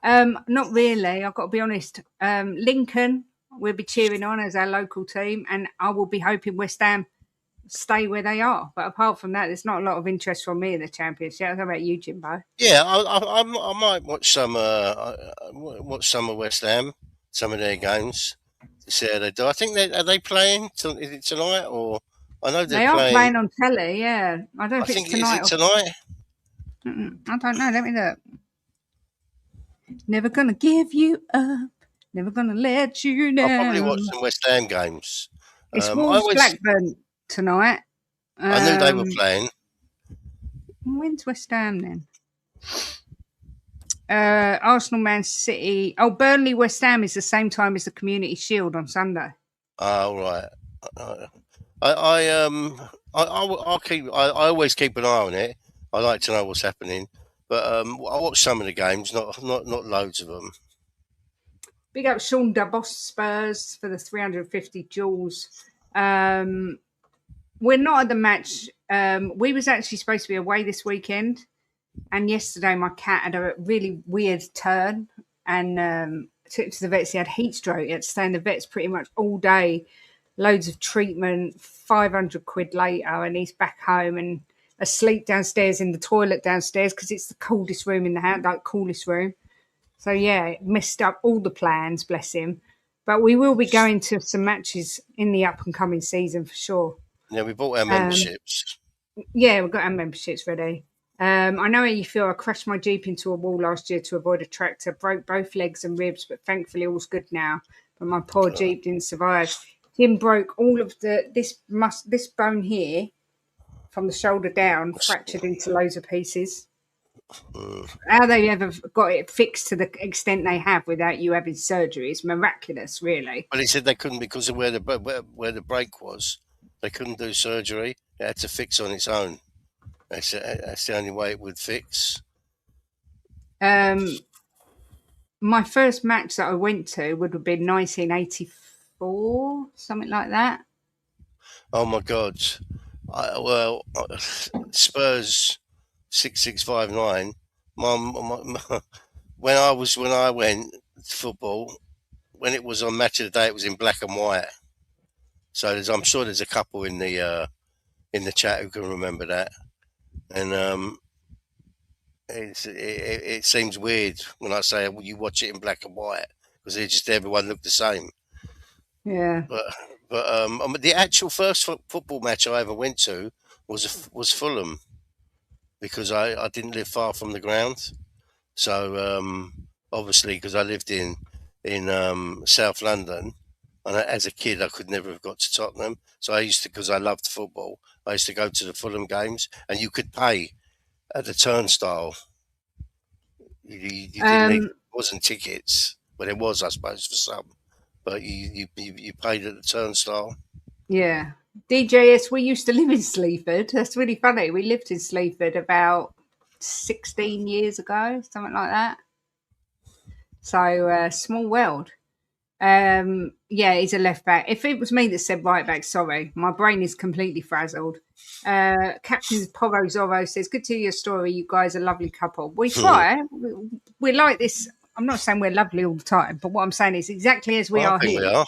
Not really. I've got to be honest. Lincoln will be cheering on as our local team, and I will be hoping West Ham stay where they are. But apart from that, there's not a lot of interest from me in the Championship. How about you, Jimbo? Yeah, I might watch watch some of West Ham, some of their games to see how they do. I think are they playing? Is it tonight or? I know They they're are playing. playing on telly, yeah. I don't know if think it's tonight. is it tonight? I don't know. Let me look. Never gonna give you up. Never gonna let you down. I'll probably watch some West Ham games. It's I Wolves Blackburn tonight. I knew they were playing. When's West Ham then? Arsenal, Man City. Oh, Burnley, West Ham is the same time as the Community Shield on Sunday. Oh right. I always keep an eye on it. I like to know what's happening, but I watch some of the games, not loads of them. Big up Sean Dabos Spurs for the 350 jewels. We're not at the match. We was actually supposed to be away this weekend, and yesterday my cat had a really weird turn and took to the vets. He had heat stroke. He had to stay in the vets pretty much all day. Loads of treatment, 500 quid later, and he's back home and asleep downstairs in the toilet downstairs because it's the coldest room in the house, like coolest room. So yeah, it messed up all the plans, bless him. But we will be going to some matches in the up and coming season for sure. Yeah, we bought our memberships. Yeah, we've got our memberships ready. I know how you feel. I crashed my Jeep into a wall last year to avoid a tractor, broke both legs and ribs, but thankfully all's good now. But my poor Jeep didn't survive. Jim broke all of this bone here from the shoulder down, fractured into loads of pieces. How they ever got it fixed to the extent they have without you having surgery is miraculous, really. But he said they couldn't because of where the break was. They couldn't do surgery. It had to fix on its own. That's the only way it would fix. My first match that I went to would have been 1984, something like that. Oh my God! Spurs 6659. When I went to football, when it was on Match of the Day, it was in black and white. So I'm sure there's a couple in the chat who can remember that. And it seems weird when I say you watch it in black and white because everyone looked the same. Yeah. But the actual first football match I ever went to was Fulham because I didn't live far from the ground. So obviously because I lived in South London, and as a kid I could never have got to Tottenham. So I used to, because I loved football, I used to go to the Fulham games, and you could pay at the turnstile. You didn't it wasn't tickets, but it was, I suppose, for some. But you paid at the turnstile. Yeah. DJS, we used to live in Sleaford. That's really funny. We lived in Sleaford about 16 years ago, something like that. So, small world. Yeah, he's a left back. If it was me that said right back, sorry, my brain is completely frazzled. Captain Poro Zorro says, good to hear your story. You guys are a lovely couple. We try. We're like this. I'm not saying we're lovely all the time, but what I'm saying is exactly as we are here. We are.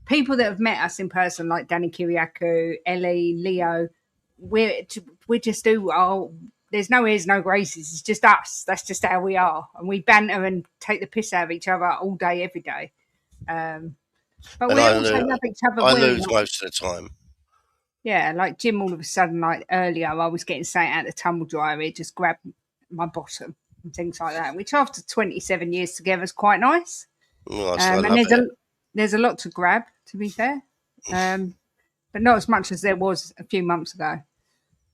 People that have met us in person, like Danny Kiriakou, Ellie, Leo, we just do our. There's no airs, no graces. It's just us. That's just how we are, and we banter and take the piss out of each other all day, every day. But we also love each other. I lose most of the time. Yeah, like Jim, all of a sudden, like earlier, I was getting something out of the tumble dryer. It just grabbed my bottom and things like that, which after 27 years together is quite nice. Well, and there's a lot to grab, to be fair, but not as much as there was a few months ago.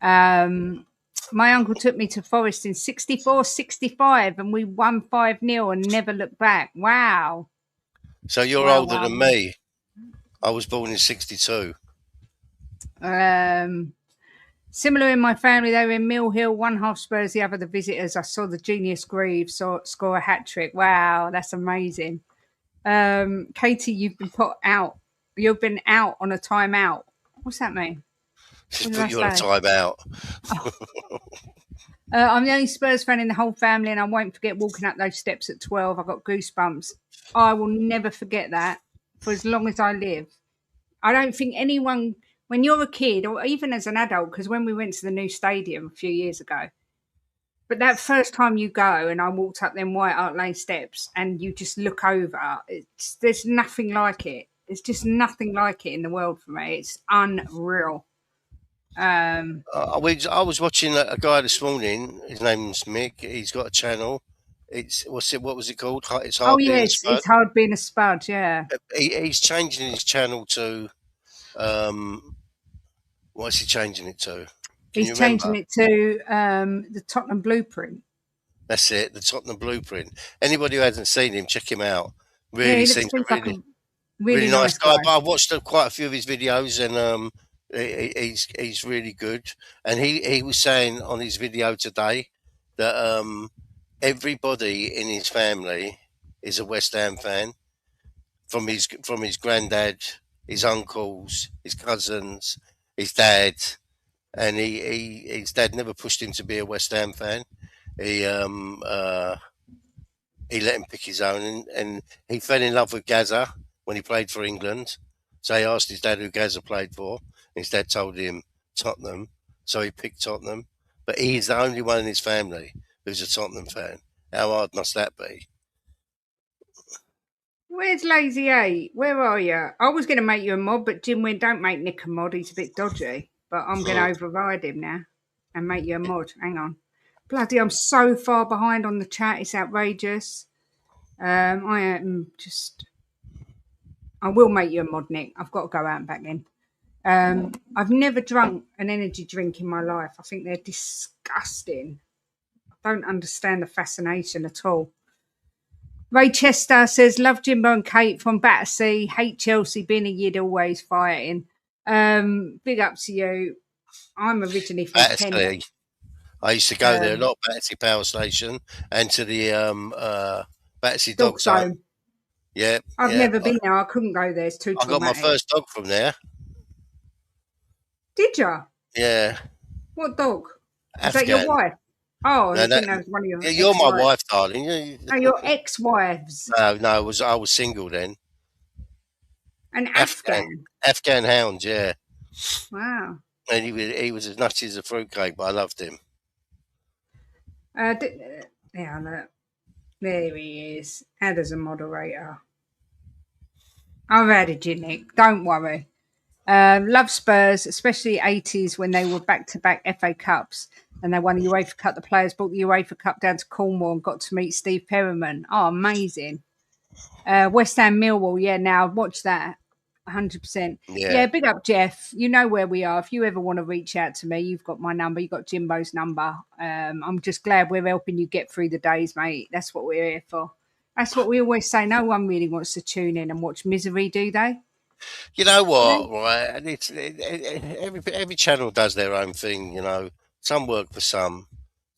My uncle took me to Forest in 64-65 and we won 5-0 and never looked back. Wow. So you're older than me. I was born in 62. Similar in my family, they were in Mill Hill, one half Spurs, the other the visitors. I saw the genius Greaves score a hat-trick. Wow, that's amazing. Katie, you've been put out. You've been out on a timeout What's that mean? Just What did put I you on a say? timeout. I'm the only Spurs fan in the whole family, and I won't forget walking up those steps at 12. I got goosebumps. I will never forget that for as long as I live. I don't think anyone, when you're a kid or even as an adult, because when we went to the new stadium a few years ago, but that first time you go and I walked up them White Hart Lane steps and you just look over, there's nothing like it. There's just nothing like it in the world for me. It's unreal. I was watching a guy this morning. His name's Mick. He's got a channel. It's what was it called? It's Oh hard being a yes, Spud. it's hard being a spud. Yeah, He's changing his channel to what's he changing it to? Can he's you changing remember? it to the Tottenham Blueprint. That's it, the Tottenham Blueprint. Anybody who hasn't seen him, check him out. Yeah, Really he seems seems like a really really nice nice guy. guy. But I've watched quite a few of his videos, and he's really good. And he was saying on his video today that everybody in his family is a West Ham fan, from his granddad, his uncles, his cousins, his dad, and his dad never pushed him to be a West Ham fan. He he let him pick his own, and he fell in love with Gaza when he played for England. So he asked his dad who Gaza played for. His dad told him Tottenham, so he picked Tottenham. But he's the only one in his family who's a Tottenham fan. How hard must that be? Where's Lazy Eight? Where are you? I was going to make you a mod, but Jim went, don't make Nick a mod. He's a bit dodgy. But I'm going to override him now and make you a mod. Hang on. Bloody, I'm so far behind on the chat. It's outrageous. I am just... I will make you a mod, Nick. I've got to go out and back in. I've never drunk an energy drink in my life. I think they're disgusting. I don't understand the fascination at all. Ray Chester says, love Jimbo and Kate from Battersea. Hate Chelsea, being a yid, always fighting. Big up to you. I'm originally from Kent. Battersea. I used to go there a lot, Battersea Power Station, and to the Battersea Dog Dog Zone. Zone. Yeah, I've never been there. I couldn't go there. It's too I got my traumatic. first dog from there. Did you? Yeah, What dog? Is Afghan. that your wife? Oh, No, I think that was one of your you're my ex-wives. wife, darling. No, your ex-wives. No, I was single then. An Afghan. Afghan hound, yeah. Wow. And he was as nutty as a fruitcake, but I loved him. Yeah, look. There he is. How does a moderator? I've added you, Nick. Don't worry. Love Spurs, especially 80s when they were back-to-back FA Cups and they won the UEFA Cup. The players brought the UEFA Cup down to Cornwall and got to meet Steve Perryman. Oh, amazing. West Ham Millwall. Yeah, now watch that. 100%. Yeah, big up, Jeff. You know where we are. If you ever want to reach out to me, you've got my number. You've got Jimbo's number. I'm just glad we're helping you get through the days, mate. That's what we're here for. That's what we always say. No one really wants to tune in and watch misery, do they? You know what, right? And every channel does their own thing. You know, some work for some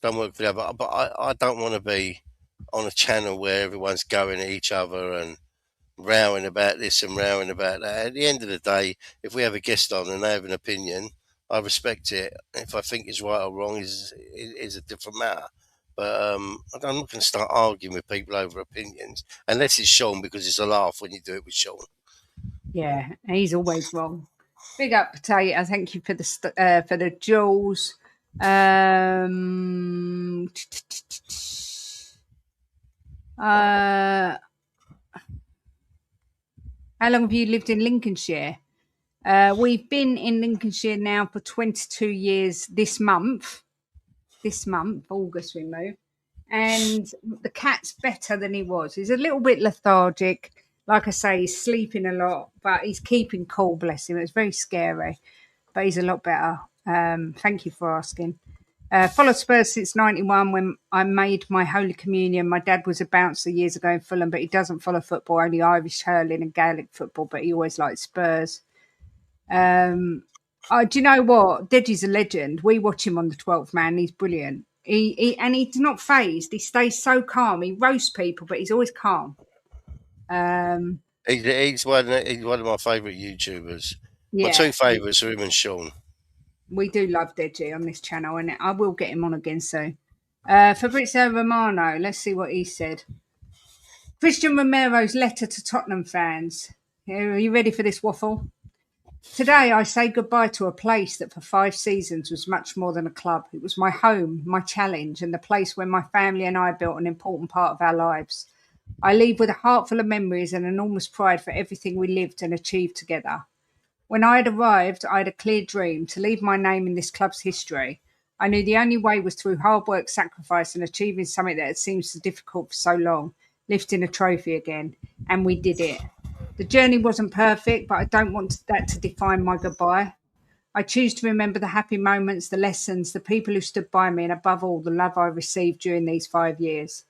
work for the other. But I don't want to be on a channel where everyone's going at each other and rowing about this and rowing about that. At the end of the day, if we have a guest on and they have an opinion, I respect it. If I think it's right or wrong is a different matter. But I'm not going to start arguing with people over opinions unless it's Sean, because it's a laugh when you do it with Sean. Yeah, he's always wrong. Big up, Potato. Thank you for the jewels. How long have you lived in Lincolnshire? We've been in Lincolnshire now for 22 years this month. August we moved. And the cat's better than he was. He's a little bit lethargic. Like I say, he's sleeping a lot, but he's keeping cool, bless him. It's very scary, but he's a lot better. Thank you for asking. Followed Spurs since 91 when I made my Holy Communion. My dad was a bouncer years ago in Fulham, but he doesn't follow football, only Irish hurling and Gaelic football, but he always liked Spurs. Do you know what? Deji's a legend. We watch him on the 12th man. He's brilliant. And he's not phased. He stays so calm. He roasts people, but he's always calm. He's one of my favourite YouTubers. My Yeah, two favourites are him and Sean. we do love Deji on this channel, and I will get him on again soon. Fabrizio Romano, let's see what he said. Christian Romero's letter to Tottenham fans. Are you ready for this waffle? Today, I say goodbye to a place that for 5 seasons was much more than a club. It was my home, my challenge, and the place where my family and I built an important part of our lives. I leave with a heart full of memories and enormous pride for everything we lived and achieved together. When I had arrived, I had a clear dream to leave my name in this club's history. I knew the only way was through hard work, sacrifice, and achieving something that had seemed so difficult for so long, lifting a trophy again. And we did it. The journey wasn't perfect, but I don't want that to define my goodbye. I choose to remember the happy moments, the lessons, the people who stood by me, and above all, the love I received during these 5 years.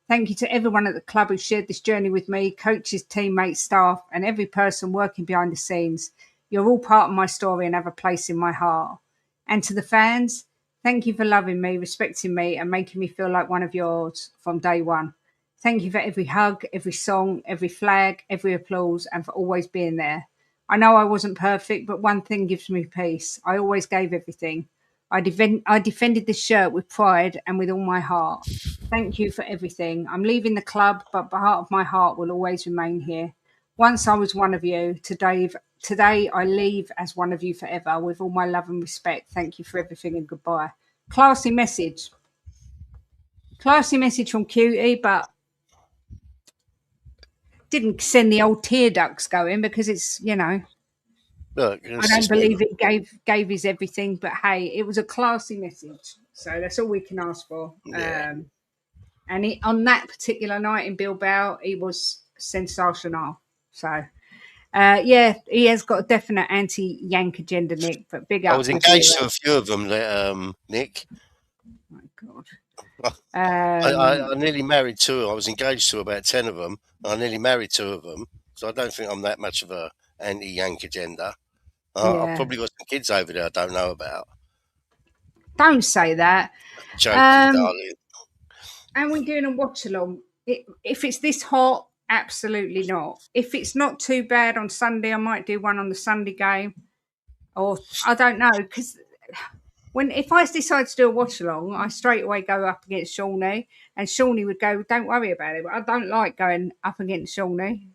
Thank you to everyone at the club who shared this journey with me, coaches, teammates, staff, and every person working behind the scenes. You're all part of my story and have a place in my heart. And to the fans, thank you for loving me, respecting me, and making me feel like one of yours from day one. Thank you for every hug, every song, every flag, every applause, and for always being there. I know I wasn't perfect, but one thing gives me peace. I always gave everything. I defended this shirt with pride and with all my heart. Thank you for everything. I'm leaving the club, but part of my heart will always remain here. Once I was one of you. Today I leave as one of you forever. With all my love and respect, thank you for everything and goodbye. Classy message. Classy message from Cutie, but didn't send the old tear ducts going because it's, Look, I don't believe it gave his everything, but hey, it was a classy message. So that's all we can ask for. Yeah. And on that particular night in Bilbao, he was sensational. So, he has got a definite anti-Yank agenda, Nick, but big up. I was engaged to a few of them, Nick. Oh, my God. I nearly married 2. I was engaged to about 10 of them. I nearly married 2 of them. So I don't think I'm that much of a anti-Yank agenda. I've probably got some kids over there I don't know about. Don't say that. Joking, darling. And we're doing a watch along. If it's this hot, absolutely not. If it's not too bad on Sunday, I might do one on the Sunday game. Or I don't know, because if I decide to do a watch along, I straight away go up against Shawnee, and Shawnee would go, "Don't worry about it." But I don't like going up against Shawnee.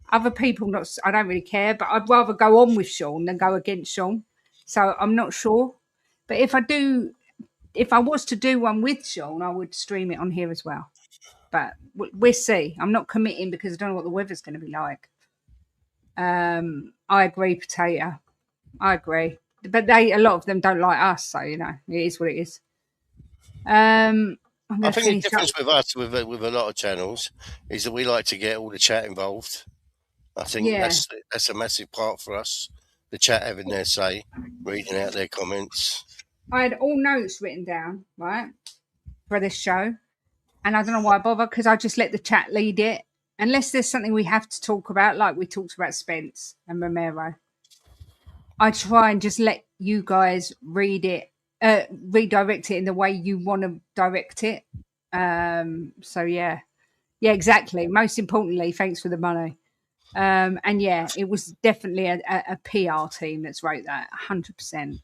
Other people, I don't really care, but I'd rather go on with Sean than go against Sean. So I'm not sure. But if I was to do one with Sean, I would stream it on here as well. But we'll see. I'm not committing because I don't know what the weather's going to be like. I agree, Potato. I agree. But a lot of them don't like us, so it is what it is. I think the difference with us, with a lot of channels, is that we like to get all the chat involved. I think that's a massive part for us. The chat having their say, reading out their comments. I had all notes written down, right, for this show. And I don't know why I bother, because I just let the chat lead it. Unless there's something we have to talk about, like we talked about Spence and Romero. I try and just let you guys read it, redirect it in the way you want to direct it. So, yeah. Yeah, exactly. Most importantly, thanks for the money. And yeah, it was definitely a PR team that's wrote that, 100%.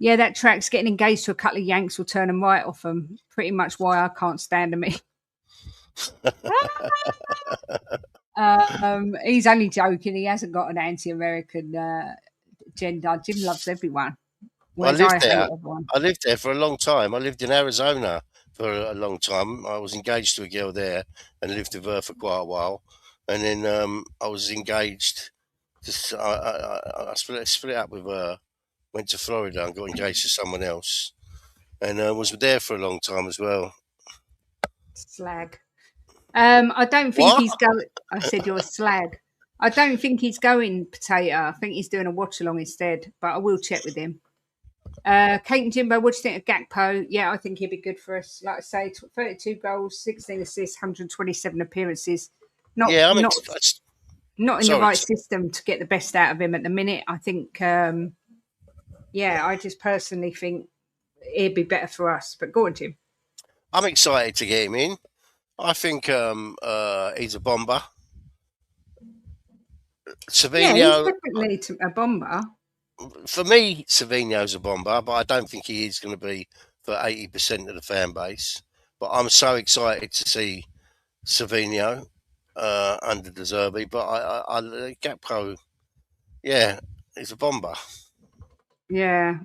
Yeah, that track's getting engaged to a couple of Yanks will turn them right off them. Pretty much why I can't stand him. He's only joking. He hasn't got an anti-American agenda. Jim loves everyone. I lived there for a long time. I lived in Arizona for a long time. I was engaged to a girl there and lived with her for quite a while. And then I was engaged. I split up with her. Went to Florida and got engaged to someone else. And was there for a long time as well. Slag. I don't think he's going. I said you're a slag. I don't think he's going, Potato. I think he's doing a watch along instead, but I will check with him. Kate Jimbo, what do you think of Gakpo? Yeah, I think he'd be good for us. Like I say, 32 goals, 16 assists, 127 appearances. Not in the right system to get the best out of him at the minute. I think, I just personally think it'd be better for us. But go on, Jim. I'm excited to get him in. I think he's a bomber. Yeah, he's Savinho, definitely a bomber. for me, Savinho's a bomber, but I don't think he is going to be for 80% of the fan base. But I'm so excited to see Savinho under De Zerbi. But I Gakpo, yeah, he's a bomber. Yeah.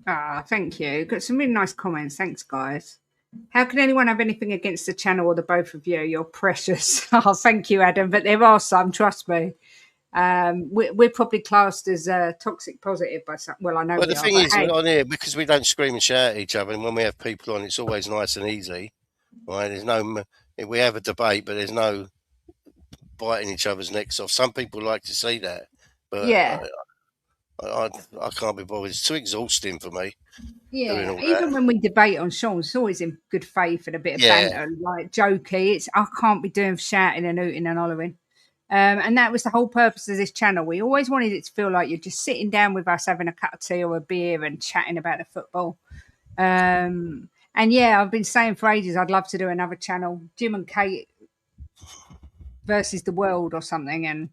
Ah, thank you. Got some really nice comments. Thanks, guys. How can anyone have anything against the channel or the both of you? You're precious. Oh, thank you, Adam. But there are some, trust me. We're probably classed as toxic positive by some. Well, I know Well, we the are. thing But is, hey, on here, because we don't scream and shout at each other, and when we have people on, it's always nice and easy. Right? There's no, we have a debate, but there's no biting each other's necks off. Some people like to see that, but yeah. I can't be bothered. It's too exhausting for me doing Yeah, all even that. when we debate on Sean, it's always in good faith and a bit of Yeah, banter, like jokey. It's I can't be doing shouting and hooting and hollering. And that was the whole purpose of this channel. We always wanted it to feel like you're just sitting down with us having a cup of tea or a beer and chatting about the football. And yeah, I've been saying for ages I'd love to do another channel, Jim and Kate versus the world or something, and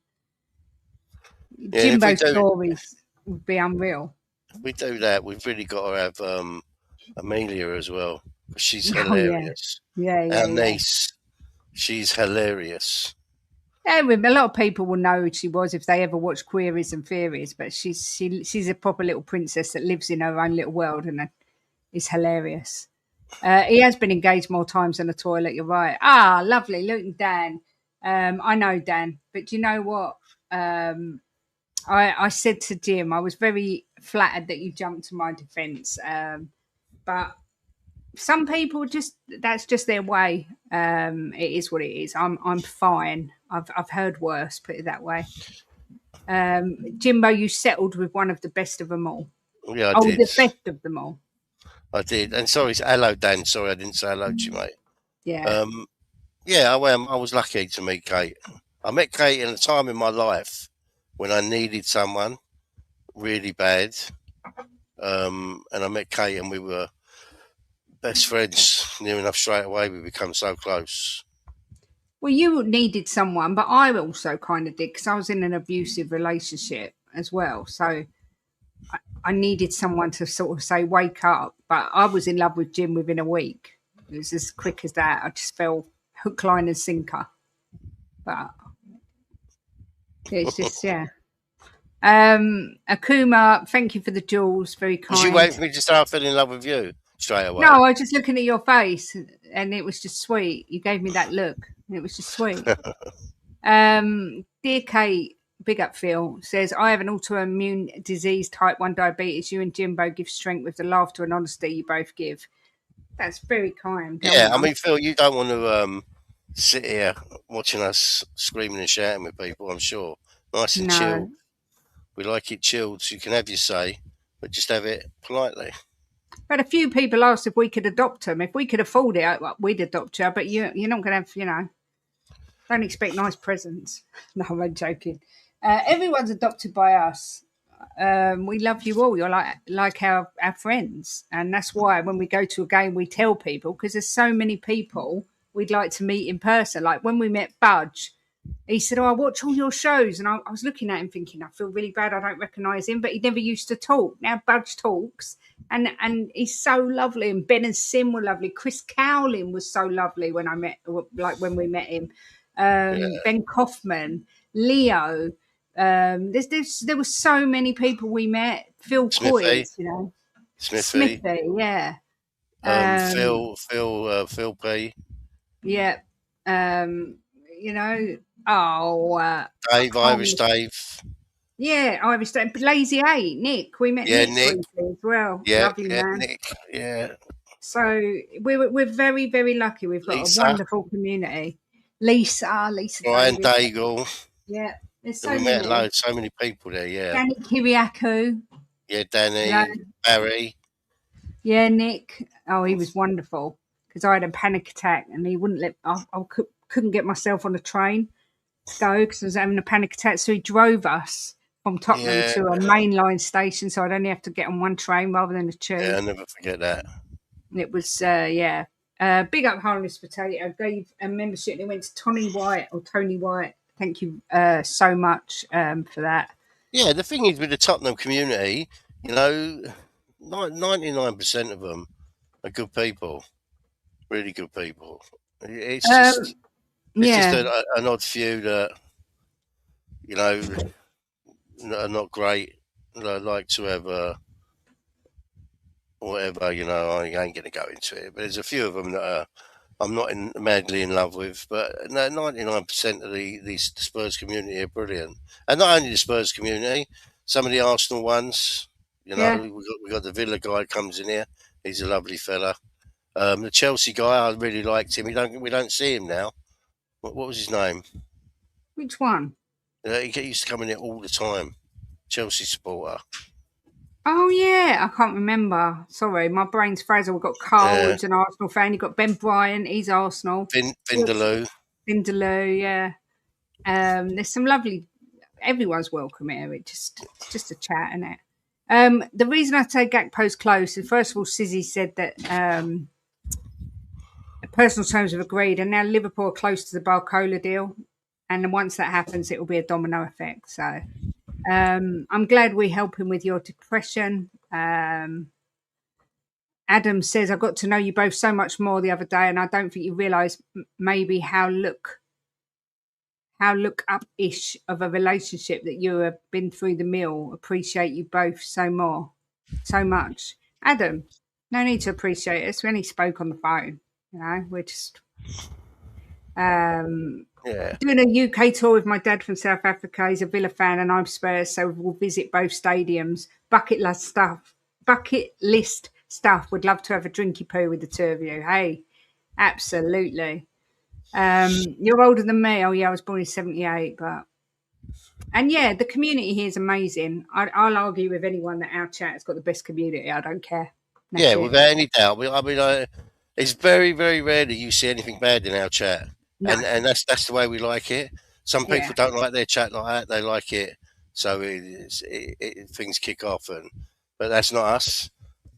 yeah. Jimbo stories would be unreal. If we do that, we've really got to have Amelia as well. She's Oh yeah, hilarious. yeah. Our niece, she's hilarious. Yeah, a lot of people will know who she was if they ever watch Queries and Theories, but she's a proper little princess that lives in her own little world and is hilarious. He has been engaged more times than the toilet, you're right. Ah, lovely. Luke and Dan. I know Dan, but do you know what? I said to Jim, I was very flattered that you jumped to my defence. But some people that's just their way. It is what it is. I'm fine. I've heard worse, put it that way. Jimbo, you settled with one of the best of them all. Yeah, I did. The best of them all. I did. And sorry, hello, Dan. Sorry, I didn't say hello to you, mate. Yeah. Yeah, I was lucky to meet Kate. I met Kate in a time in my life when I needed someone really bad. And I met Kate and we were best friends near enough straight away. We become so close. Well, you needed someone, but I also kind of did because I was in an abusive relationship as well. So I needed someone to sort of say, wake up. But I was in love with Jim within a week. It was as quick as that. I just fell hook, line, and sinker. But it's just, yeah. Akuma, thank you for the jewels. Very kind. Did you wait for me to start falling in love with you straight away? No, I was just looking at your face and it was just sweet. You gave me that look. It was just sweet. Dear Kate, big up Phil, says, I have an autoimmune disease, type 1 diabetes. You and Jimbo give strength with the laughter and honesty you both give. That's very kind. Yeah, I mean, Phil, you don't want to sit here watching us screaming and shouting with people, I'm sure. Nice and chilled. We like it chilled, so you can have your say, but just have it politely. But a few people asked if we could adopt them. If we could afford it, we'd adopt her. But you're not going to have, don't expect nice presents. No, I'm joking. Everyone's adopted by us. We love you all. You're like our friends. And that's why when we go to a game, we tell people, because there's so many people we'd like to meet in person. Like when we met Budge, he said, I watch all your shows. And I was looking at him thinking, I feel really bad. I don't recognise him. But he never used to talk. Now Budge talks. And he's so lovely. And Ben and Sim were lovely. Chris Cowling was so lovely when we met him. Ben Kaufman, Leo. There were so many people we met. Phil COYS, Smithy, yeah. Phil P. Yeah. Dave, Irish Dave. Yeah, Irish Dave. Lazy A, Nick. We met Nick briefly as well. Lovely man. Nick. Yeah. So we're very, very lucky. We've got Lisa. A wonderful community. Lisa Brian Daigle. Yeah. There's we met so many people there, yeah. Danny Kiriakou. Yeah, Danny, Barry. Yeah, Nick. Oh, he was wonderful because I had a panic attack and he wouldn't let. I couldn't get myself on a train to go because I was having a panic attack. So he drove us from Tottenham to a mainline station, so I'd only have to get on one train rather than a tube. Yeah, I'll never forget that. It was, big up Harness Potato. Gave a membership. It went to Tony White. Thank you so much for that. Yeah, the thing is with the Tottenham community, you know, 99% of them are good people, really good people. It's just Yeah. an odd few that you know are not great. Like to have whatever. You know, I ain't going to go into it, but there's a few of them that I'm not madly in love with. But no, 99% of the Spurs community are brilliant, and not only the Spurs community, some of the Arsenal ones. You know, Yeah. we got the Villa guy comes in here. He's a lovely fella. The Chelsea guy, I really liked him. We don't see him now. What was his name? Which one? He used to come in here all the time. Chelsea supporter. Oh yeah, I can't remember. Sorry, my brain's frozen. We've got Carl, Yeah, who's an Arsenal fan. You've got Ben Bryant, he's Arsenal. Vindaloo. Vindaloo, yeah. There's some lovely. Everyone's welcome here. It's just a chat, isn't it? The reason I say Gakpo's close is first of all, Sizzy said that personal terms have agreed, and now Liverpool are close to the Barcola deal, and then once that happens, it will be a domino effect. So I'm glad we help him with your depression. Adam says, I got to know you both so much more the other day, and I don't think you realise maybe how look up ish of a relationship that you have been through the mill. Appreciate you both so much. Adam, no need to appreciate us. We only spoke on the phone. You know, we're just Yeah, doing a UK tour with my dad from South Africa. He's a Villa fan and I'm Spurs, so we'll visit both stadiums. Bucket list stuff. Would love to have a drinky poo with the two of you. Hey, absolutely. You're older than me. Oh yeah, I was born in 78, and yeah, the community here is amazing. I'll argue with anyone that our chat has got the best community. I don't care. That's yeah, it. without any doubt. It's very, very rare that you see anything bad in our chat, No, and that's the way we like it. Some yeah. people don't like their chat like that; they like it, so things kick off, but that's not us.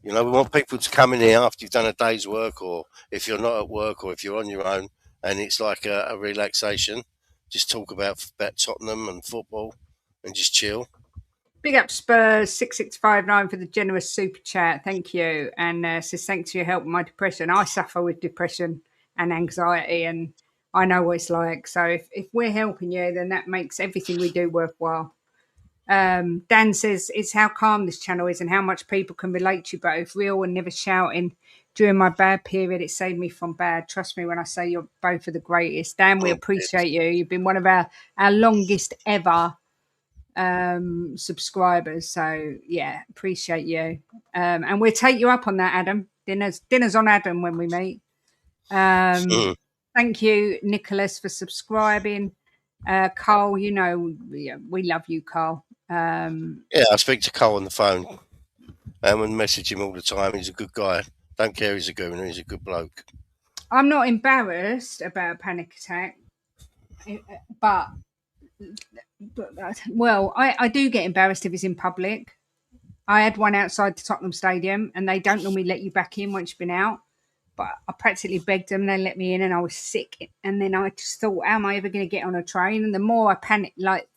You know, we want people to come in here after you've done a day's work, or if you're not at work, or if you're on your own, and it's like a relaxation. Just talk about Tottenham and football, and just chill. Big up Spurs 6659 for the generous super chat. Thank you. And says thanks for your help with my depression. I suffer with depression and anxiety, and I know what it's like. So if we're helping you, then that makes everything we do worthwhile. Dan says it's how calm this channel is and how much people can relate to you both, real and never shouting. During my bad period, it saved me from bad. Trust me when I say you're both of the greatest. Dan, we appreciate you. You've been one of our longest ever subscribers. So yeah, appreciate you. And we'll take you up on that, Adam. Dinner's on Adam when we meet. Thank you, Nicholas, for subscribing. Carl, you know, we love you, Carl. Yeah, I speak to Cole on the phone and message him all the time. He's a good guy. Don't care he's a gooner, he's a good bloke. I'm not embarrassed about a panic attack, but well, I do get embarrassed if it's in public. I had one outside the Tottenham Stadium, and they don't normally let you back in once you've been out. But I practically begged them, they let me in, and I was sick. And then I just thought, how am I ever going to get on a train? And the more I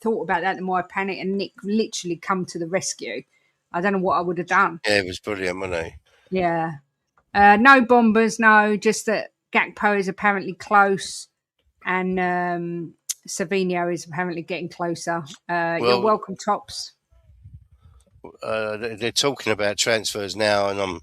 thought about that, the more I panicked. And Nick literally come to the rescue. I don't know what I would have done. Yeah, it was brilliant, wasn't he? Yeah. No bombers, no. Just that Gakpo is apparently close, and Savinho is apparently getting closer. You're welcome, Tops. They're talking about transfers now, and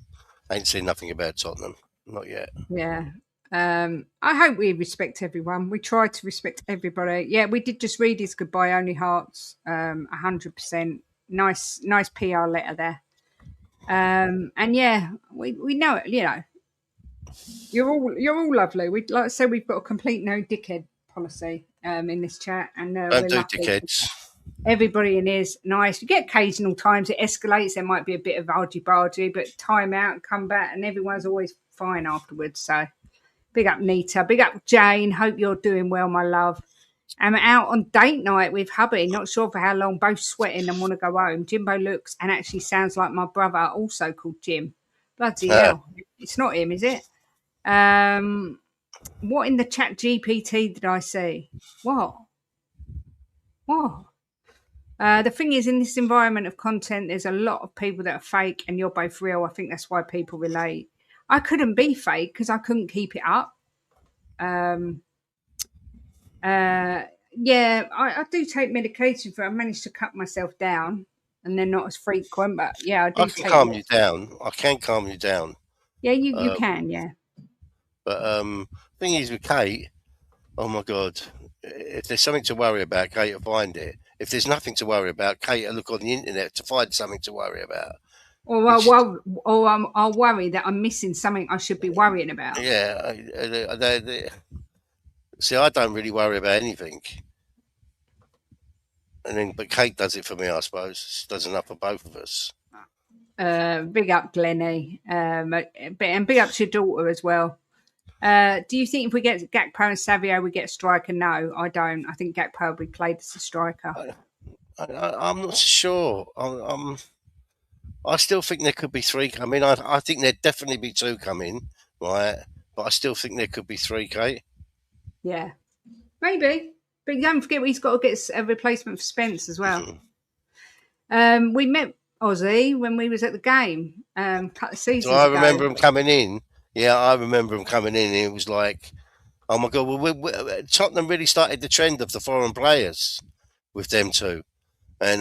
I ain't seen nothing about Tottenham. Not yet. Yeah. I hope we respect everyone. We try to respect everybody. Yeah, we did just read his goodbye, only hearts. 100%. Nice PR letter there. And yeah, we know it. You know, you're all lovely. We like I said, we've got a complete no dickhead policy in this chat, and Don't do dickheads. Everybody in here is nice. You get occasional times it escalates. There might be a bit of argy-bargy, but time out, come back, and everyone's always fine afterwards. So big up Nita. Big up Jane. Hope you're doing well, my love. I'm out on date night with hubby. Not sure for how long. Both sweating and want to go home. Jimbo looks and actually sounds like my brother, also called Jim. Bloody hell. It's not him, is it? What in the chat GPT did I see? What? What? The thing is, in this environment of content, there's a lot of people that are fake, and you're both real. I think that's why people relate. I couldn't be fake because I couldn't keep it up. Yeah, I do take medication for it. I managed to cut myself down, and they're not as frequent. But yeah, I I do can take. calm you down. I can calm you down. Yeah, you Um, can. Yeah. But thing is with Kate, oh my God, if there's something to worry about, Kate will find it. If there's nothing to worry about, Kate will look on the internet to find something to worry about. Or Which, I'll worry that I'm missing something I should be worrying about. yeah, see, I don't really worry about anything. And then, but Kate does it for me, I suppose. She does enough for both of us. Big up, Glennie, and big up to your daughter as well. Do you think if we get Gakpo and Savinho, we get a striker? No, I don't. I think Gakpo will be played as a striker. I'm not sure. I still think there could be three coming. I think there'd definitely be two coming, right? But I still think there could be three, Kate. Yeah, maybe. But don't forget, he's got to get a replacement for Spence as well. We met Ozzy when we was at the game a couple of seasons So I ago. remember him coming in. Yeah, I remember him coming in. And it was like, oh my God, Tottenham really started the trend of the foreign players with them two. And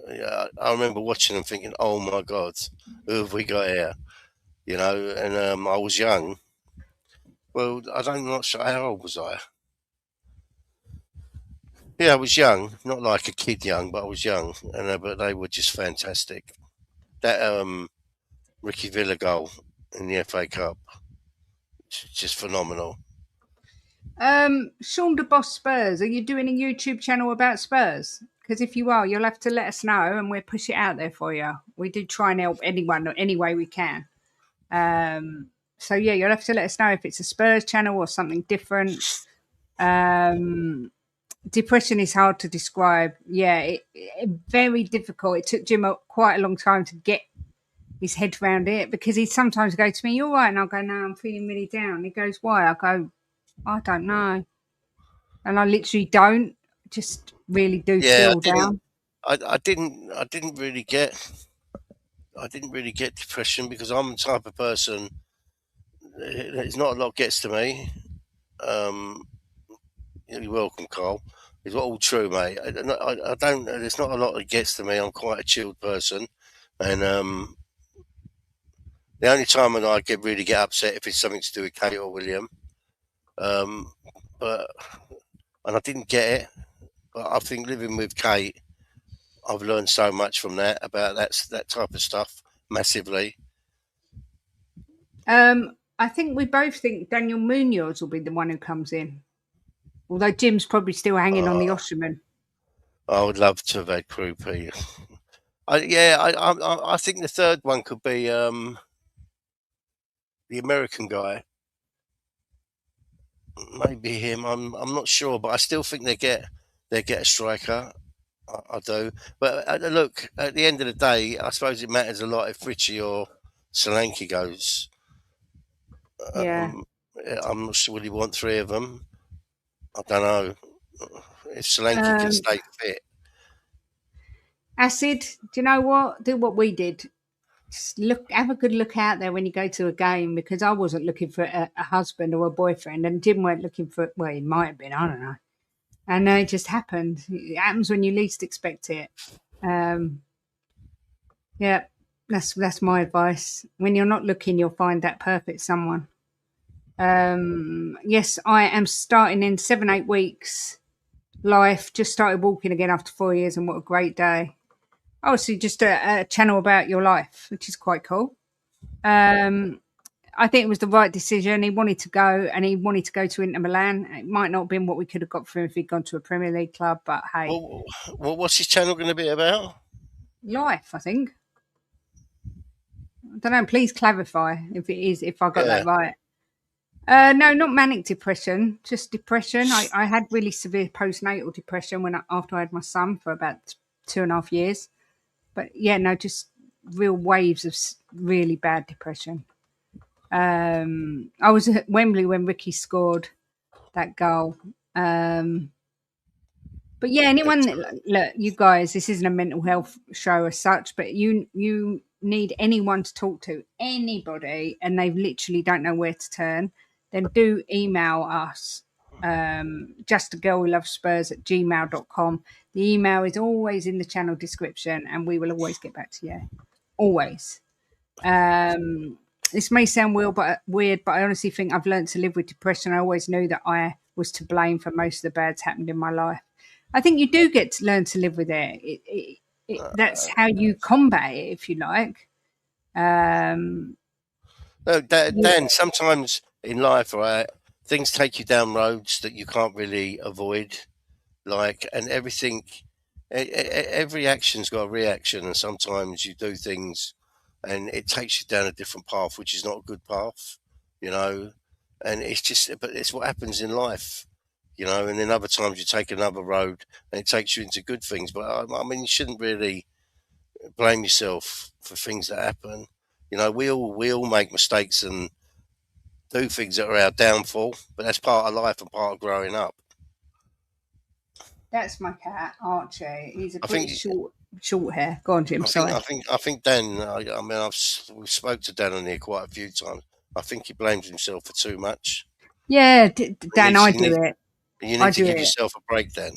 yeah, I remember watching them thinking, oh my God, who have we got here? You know, and I was young. Well, I'm not sure. How old was I? Yeah, I was young. Not like a kid young, but I was young. And but they were just fantastic. That Ricky Villa goal in the FA Cup, just phenomenal. Sean the Boss Spurs, are you doing a YouTube channel about Spurs? Because if you are, you'll have to let us know and we'll push it out there for you. We do try and help anyone any way we can. So yeah, you'll have to let us know if it's a Spurs channel or something different. Depression is hard to describe. Yeah, it very difficult. It took Jim quite a long time to get his head around it because he'd sometimes go to me, "You all right?" And I'll go, "No, I'm feeling really down." He goes, "Why?" I go, "I don't know." And I literally don't. Just really do Yeah, feel down. I didn't really get. I didn't really get depression because I'm the type of person. There's not a lot gets to me. You're welcome, Carl. It's all true, mate. I don't. There's not a lot that gets to me. I'm quite a chilled person, and the only time when I really get upset if it's something to do with Kate or William. But and I didn't get it. But I think living with Kate, I've learned so much from that about that type of stuff massively. I think we both think Daniel Munoz will be the one who comes in. Although Jim's probably still hanging on the Osherman. I would love to have had Krupe. I think the third one could be the American guy. Maybe him. I'm not sure, but I still think they get a striker. I do. But look, at the end of the day, I suppose it matters a lot if Richie or Solanke goes. Yeah. I'm not sure. Would he want three of them? I don't know. If Solanke can stay fit. Acid, do you know what? Do what we did. Just have a good look out there when you go to a game because I wasn't looking for a husband or a boyfriend, and Jim weren't looking for. Well, he might have been. I don't know. And it just happened. It happens when you least expect it. Yeah, that's my advice. When you're not looking, you'll find that perfect someone. Yes, I am starting in 7-8 weeks. Life just started walking again after 4 years, and what a great day! Oh, so just a channel about your life, which is quite cool. I think it was the right decision. He wanted to go, and he wanted to go to Inter Milan. It might not have been what we could have got for him if he'd gone to a Premier League club, but hey. Well, what's his channel going to be about? Life, I think. I don't know. Please clarify if it is, if I got that right. No, not manic depression, just depression. I had really severe postnatal depression after I had my son for about 2.5 years. But yeah, no, just real waves of really bad depression. I was at Wembley when Ricky scored that goal. But yeah, anyone look, you guys, this isn't a mental health show as such, but you need anyone to talk to, anybody, and they literally don't know where to turn, then do email us. Just a girl who loves Spurs at gmail.com. The email is always in the channel description, and we will always get back to you. Always. This may sound weird, but I honestly think I've learned to live with depression. I always knew that I was to blame for most of the bads happened in my life. I think you do get to learn to live with it. That's how you combat it, if you like. No, Dan, sometimes in life, right, things take you down roads that you can't really avoid. And everything, every action's got a reaction, and sometimes you do things and it takes you down a different path, which is not a good path, and but it's what happens in life, and then other times you take another road and it takes you into good things. But I mean, you shouldn't really blame yourself for things that happen. We all make mistakes and do things that are our downfall, but that's part of life and part of growing up. That's my cat, Archie. He's a pretty short hair. Go on, Jim. Sorry. I think Dan. We spoke to Dan on here quite a few times. I think he blames himself for too much. Yeah, Dan, I do it. You need to give yourself a break, Dan.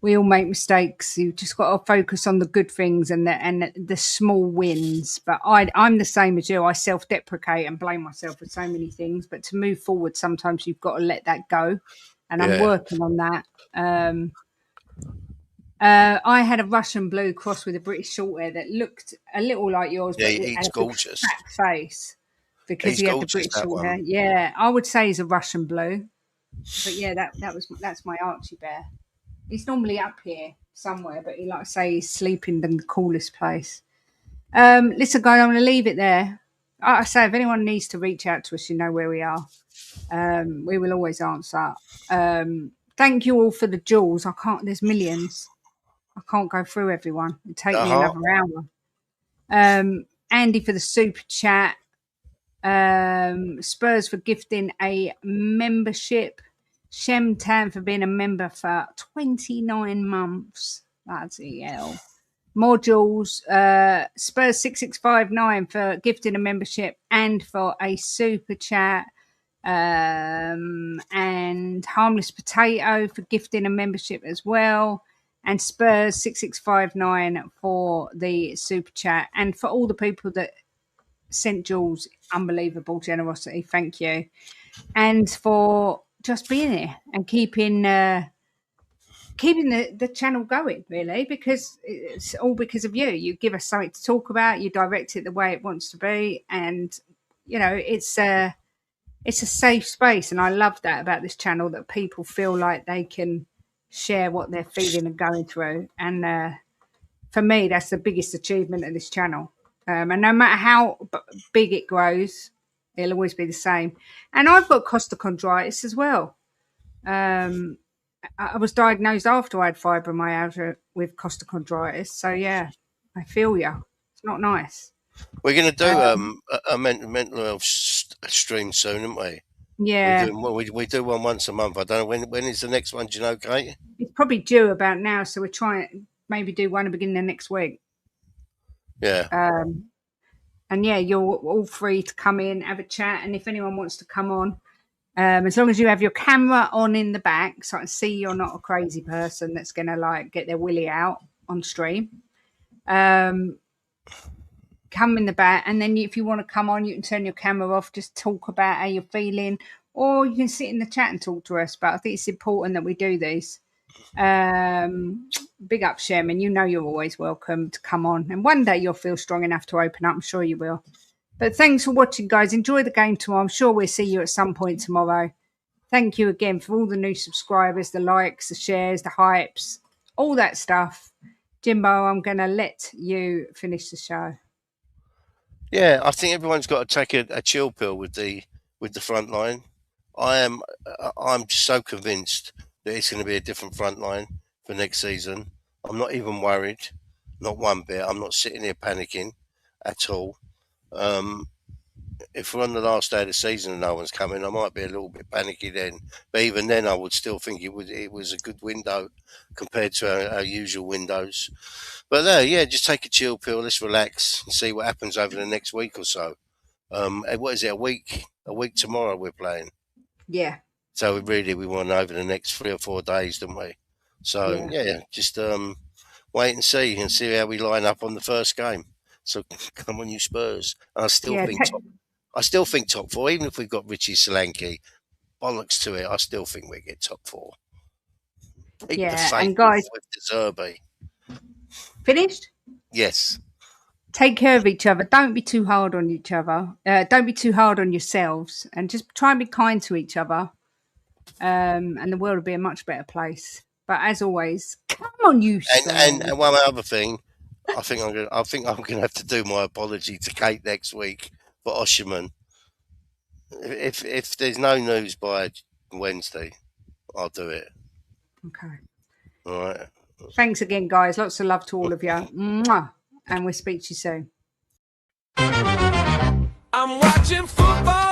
We all make mistakes. You just got to focus on the good things and the small wins. But I'm the same as you. I self-deprecate and blame myself for so many things. But to move forward, sometimes you've got to let that go. And I'm working on that. I had a Russian blue cross with a British short hair that looked a little like yours. Yeah, but he's gorgeous. Fat face because he had the British short hair. Yeah, I would say he's a Russian blue. But yeah, that's my Archie bear. He's normally up here somewhere, but like I say, he's sleeping in the coolest place. Listen, guys, I'm going to leave it there. I say, if anyone needs to reach out to us, you know where we are. We will always answer. Thank you all for the jewels. There's millions. I can't go through everyone. It'd take me another hour. Andy for the super chat. Spurs for gifting a membership. Shem Tan for being a member for 29 months. That's hell. Modules, Spurs 6659 for gifting a membership and for a super chat. And Harmless Potato for gifting a membership as well. And Spurs 6659 for the super chat. And for all the people that sent Jules, unbelievable generosity. Thank you. And for just being here and keeping the channel going, really, because it's all because of you. You give us something to talk about, you direct it the way it wants to be, and it's a safe space. And I love that about this channel, that people feel like they can share what they're feeling and going through. And for me, that's the biggest achievement of this channel. And no matter how big it grows, it'll always be the same. And I've got costochondritis as well. I was diagnosed after I had fibromyalgia with costochondritis. So, yeah, I feel you. It's not nice. We're going to do a mental health stream soon, aren't we? Yeah. We do one once a month. I don't know. When is the next one? Do you know, Kate? It's probably due about now. So we're trying maybe do one at the beginning of next week. Yeah. And yeah, you're all free to come in, have a chat. And if anyone wants to come on, as long as you have your camera on in the back, so I can see you're not a crazy person that's going to get their willy out on stream. Come in the back. And then if you want to come on, you can turn your camera off, just talk about how you're feeling, or you can sit in the chat and talk to us. But I think it's important that we do these. Big up, Sherman. You're always welcome to come on. And one day you'll feel strong enough to open up. I'm sure you will. But thanks for watching, guys. Enjoy the game tomorrow. I'm sure we'll see you at some point tomorrow. Thank you again for all the new subscribers, the likes, the shares, the hypes, all that stuff. Jimbo, I'm going to let you finish the show. Yeah, I think everyone's got to take a chill pill with the front line. I'm so convinced that it's going to be a different front line for next season. I'm not even worried, not one bit. I'm not sitting here panicking at all. if we're on the last day of the season and no one's coming, I might be a little bit panicky then. But even then, I would still think it was a good window compared to our usual windows. But yeah, just take a chill pill. Let's relax and see what happens over the next week or so. What is it? A week tomorrow we're playing. Yeah. So we want over the next 3 or 4 days, don't we? So yeah just wait and see how we line up on the first game. So come on, you Spurs! I still think top 4, even if we've got Richie Solanke. Bollocks to it! I still think we get top 4. Keep the faith and guys, with De Zerbi. Finished? Yes. Take care of each other. Don't be too hard on each other. Don't be too hard on yourselves, and just try and be kind to each other. And the world will be a much better place. But as always, come on, you Spurs. And one other thing, I think I'm gonna have to do my apology to Kate next week for Osherman. If there's no news by Wednesday, I'll do it. Okay. All right. Thanks again, guys. Lots of love to all of you. Mwah. And we'll speak to you soon. I'm watching football.